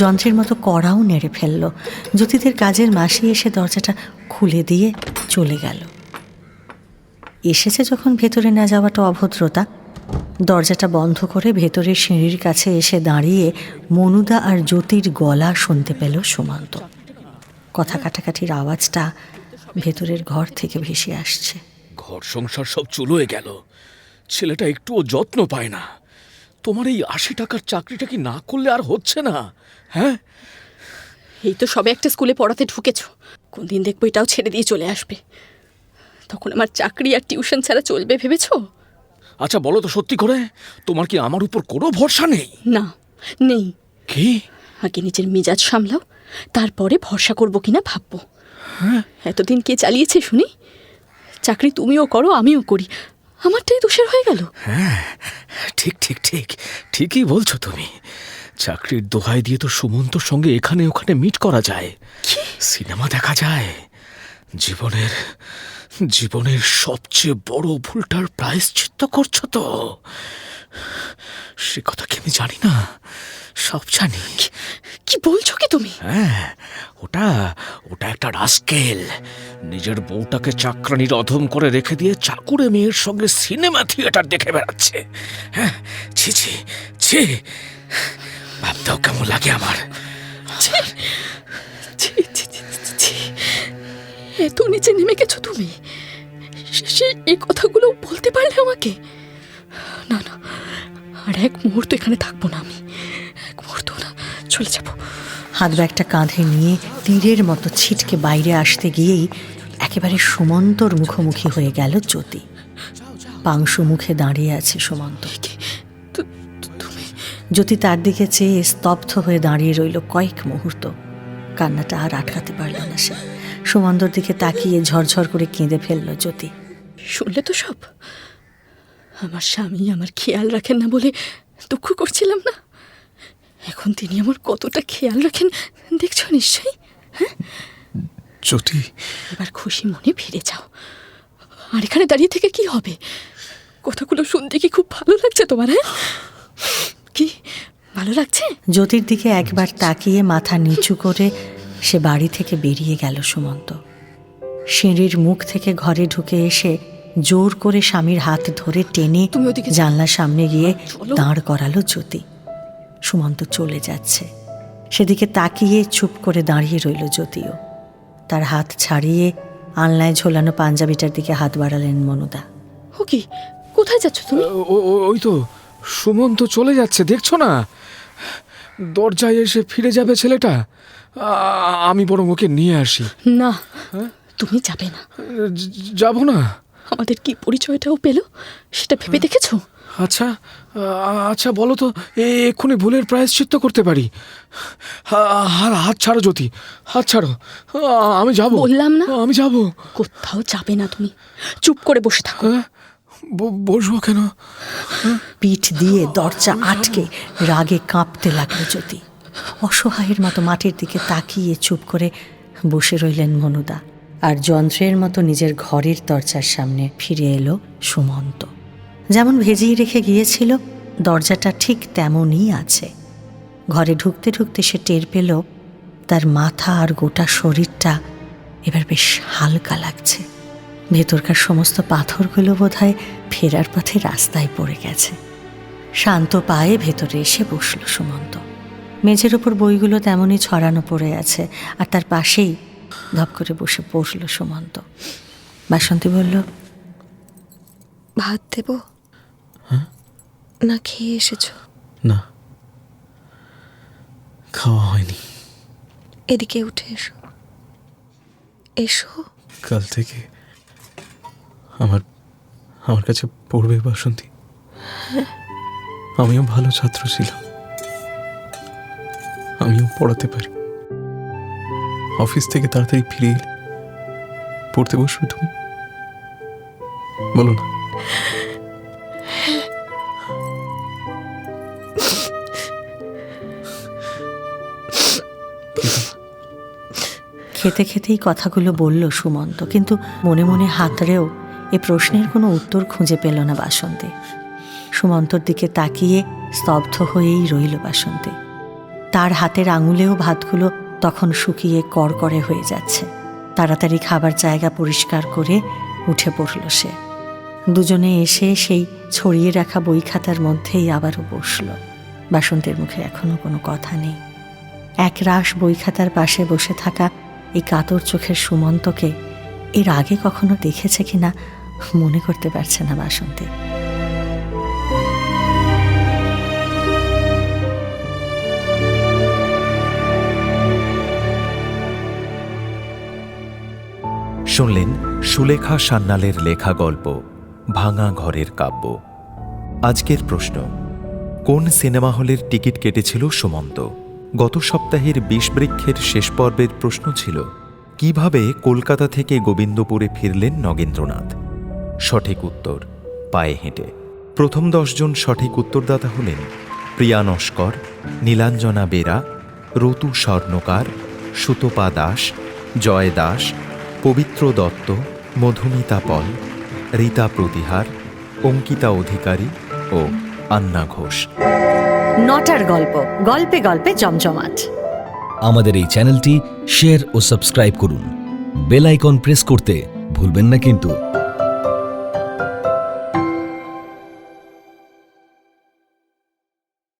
যন্ত্রের মতো কড়াও নেড়ে ফেলল। জ্যোতিদের কাজের মাসি এসে দরজাটা খুলে দিয়ে চলে গেল। এসেছে যখন ভেতরে না যাওয়াটা অভদ্রতা। দরজাটা বন্ধ করে ভেতরের সিঁড়ির কাছে এসে দাঁড়িয়ে মনুদা আর জ্যোতির গলা শুনতে পেল সুমন্ত। কথা কাটাকাটির আওয়াজটা ভেতরের ঘর থেকে ভেসে আসছে। ঘর সংসার সব চুলোয় গেল, ছেলেটা একটুও যত্ন পায় না। তোমার এই 80 টাকার চাকরিটা কি না করলে আর হচ্ছে না? হ্যাঁ, এই তো সবে একটা স্কুলে পড়াতে ঢুকেছ, কোন দিন দেখবো এটাও ছেড়ে দিয়ে চলে আসবে। তখন আমার চাকরি আর টিউশন ছাড়া চলবে ভেবেছো? আচ্ছা বলো তো সত্যি করে, তোমার কি আমার উপর কোনো ভরসা নেই? না, নেই। কি? আগে নিজের মেজাজ সামলাও, তারপরে ভরসা করবো কিনা ভাববো। এতদিন কে চালিয়েছে শুনি? চাকরি তুমিও করো, আমিও করি, আমারটাই দোষের হয়ে গেল। হ্যাঁ, ঠিক ঠিক ঠিক, ঠিকই বলছো তুমি। চাকরির দোহাই দিয়ে তো সুমন্তর সঙ্গে এখানে ওখানে মিট করা যায়, সিনেমা দেখা যায়। জীবনের সবচেয়ে বড় ভুলটার প্রায়শ্চিত্ত করছো তো। সে কথা কি আমি জানি না? সব জানি। কি বলছো কি তুমি? হ্যাঁ, ওটা একটা রাস্কেল। নিজের বউটাকে চাকরানির অধম করে রেখে দিয়ে চাকুরে মেয়ের সঙ্গে সিনেমা থিয়েটার দেখে বেড়াচ্ছে। হ্যাঁ, ছি ছি ছি, ভাবতেও কেমন লাগে আমার। ছি, ছি, ছি, ছি, ছি। এত নিচে নেমে গেছো তুমি? সে এই কথাগুলো বলতে পারলে আমাকে? না না, আর এক মুহূর্ত এখানে থাকবো না আমি, এক মুহূর্ত না, চলে যাবো। হাত ব্যাগটা কাঁধে নিয়ে তীরের মতো ছিটকে বাইরে আসতে গিয়েই একেবারে সুমন্তর মুখোমুখি হয়ে গেল জ্যোতি। পাংশু মুখে দাঁড়িয়ে আছে সুমন্ত। তুমি জ্যোতি তার দিকে চেয়ে স্তব্ধ হয়ে দাঁড়িয়ে রইল কয়েক মুহূর্ত। কান্নাটা আর আটকাতে পারল না সে। সুমন্তর দিকে তাকিয়ে ঝরঝর করে কেঁদে ফেলল জ্যোতি। শুনলে তো সব? আমার স্বামী আমার খেয়াল রাখেন না বলে দুঃখ করছিলাম না, এখন তিনি আমার কতটা খেয়াল রাখেন দেখছো নিশ্চয়ই। হ্যাঁ, জ্যোতি, এবার খুশি মনে ফিরে যাও। আর এখানে দাঁড়িয়ে থেকে কি হবে? কথাগুলো শুনতে কি খুব ভালো লাগছে তোমার? হ্যাঁ, কি ভালো লাগছে? জ্যোতির দিকে একবার তাকিয়ে মাথা নিচু করে সে বাড়ি থেকে বেরিয়ে গেল সুমন্ত। সিঁড়ির মুখ থেকে ঘরে ঢুকে এসে জোর করে স্বামীর হাত ধরে টেনে তুমি ওদিকে যাও। জানলার সামনে গিয়ে চলো। দাঁড় করালো জ্যোতি। সুমন্ত চলে যাচ্ছে, সেদিকে তাকিয়ে চুপ করে দাঁড়িয়ে রইল জ্যোতিও। তার হাত ছাড়িয়ে আলনায় ঝোলানো পাঞ্জাবিটার দিকে হাত বাড়ালেন মনুদা। ও কি, কোথায় যাচ্ছ তুমি? ওই তো সুমন্ত চলে যাচ্ছে, দেখছো না? দরজায় এসে ফিরে যাবে ছেলেটা। আমি বরং ওকে নিয়ে আসি। না, তুমি যাবে না। যাব না? আমাদের কি পরিচয়টাও পেল সেটা ভেবে দেখেছো? আচ্ছা আচ্ছা বলো তো, এক্ষুনি ভুলের প্রায়শ্চিত্ত করতে পারি। হাত ছাড়ো জ্যোতি, হাত ছাড়ো। আমি যাব, বললাম না আমি যাব। কোথাও যাবে না তুমি, চুপ করে বসে থাকো। হ্যাঁ, বসবো কেন? পিঠ দিয়ে দরজা আটকে রাগে কাঁপতে লাগলো জ্যোতি। অসহায়ের মতো মাটির দিকে তাকিয়ে চুপ করে বসে রইলেন মনুদা। আর যন্ত্রের মতো নিজের ঘরের দরজার সামনে ফিরে এলো সুমন্ত। যেমন ভেজিয়ে রেখে গিয়েছিল দরজাটা ঠিক তেমনই আছে। ঘরে ঢুকতে ঢুকতে সে টের পেল তার মাথা আর গোটা শরীরটা এবার বেশ হালকা লাগছে। ভেতরকার সমস্ত পাথরগুলো বোধহয় ফেরার পথে রাস্তায় পড়ে গেছে। শান্ত পায়ে ভেতরে এসে বসল সুমন্ত। মেঝের ওপর বইগুলো তেমনই ছড়ানো পড়ে আছে, আর তার পাশেই ধপ করে বসে পড়ল সুমন্ত। বাসন্তী বলল, ভাত দেব না খেয়ে এসেছো? না, খাওয়া হয়নি। এদিকে উঠে এসো। এসো। কাল থেকে আমার কাছে পড়বে বাসন্তী? আমিও ভালো ছাত্র ছিলাম, আমিও পড়াতে পারি। অফিস থেকে তাড়াতাড়ি ফিরে এলে পড়তে বসবে তুমি? বলো না। খেতে খেতেই কথাগুলো বলল সুমন্ত, কিন্তু মনে মনে হাতড়েও এ প্রশ্নের কোনো উত্তর খুঁজে পেল না বাসন্তী। সুমন্তর দিকে তাকিয়ে স্তব্ধ হয়েই রইল বাসন্তী। তার হাতের আঙুলেও ভাতগুলো তখন শুকিয়ে কড়কড়ে হয়ে যাচ্ছে। তাড়াতাড়ি খাবার জায়গা পরিষ্কার করে উঠে পড়ল সে। দুজনে এসে সেই ছড়িয়ে রাখা বই খাতার মধ্যেই আবারও বসল। বাসন্তীর মুখে এখনো কোনো কথা নেই। একরাশ বই খাতার পাশে বসে থাকা এই কাতর চোখের সুমন্তকে এর আগে কখনো দেখেছে কিনা মনে করতে পারছে না বাসন্তী। শুনলেন সুলেখা সান্যালের লেখা গল্প ভাঙা ঘরের কাব্য। আজকের প্রশ্ন, কোন সিনেমা হলের টিকিট কেটেছিল সুমন্ত? গত সপ্তাহের বিষবৃক্ষের শেষ পর্বের প্রশ্ন ছিল, কিভাবে কলকাতা থেকে গোবিন্দপুরে ফিরলেন নগেন্দ্রনাথ? সঠিক উত্তর, পায়ে হেঁটে। প্রথম 10 জন সঠিক উত্তরদাতা হলেন প্রিয়া নস্কর, নীলাঞ্জনা বেরা, রতু স্বর্ণকার, সুতপা দাস, জয় দাস, পবিত্র দত্ত, মধুমিতা পল, রীতা প্রতিহার, অঙ্কিতা অধিকারী ও আন্না ঘোষ। নটার গল্প, গল্পে গল্পে জমজমাট। আমাদের এই চ্যানেলটি শেয়ার ও সাবস্ক্রাইব করুন। বেল আইকন প্রেস করতে ভুলবেন না কিন্তু।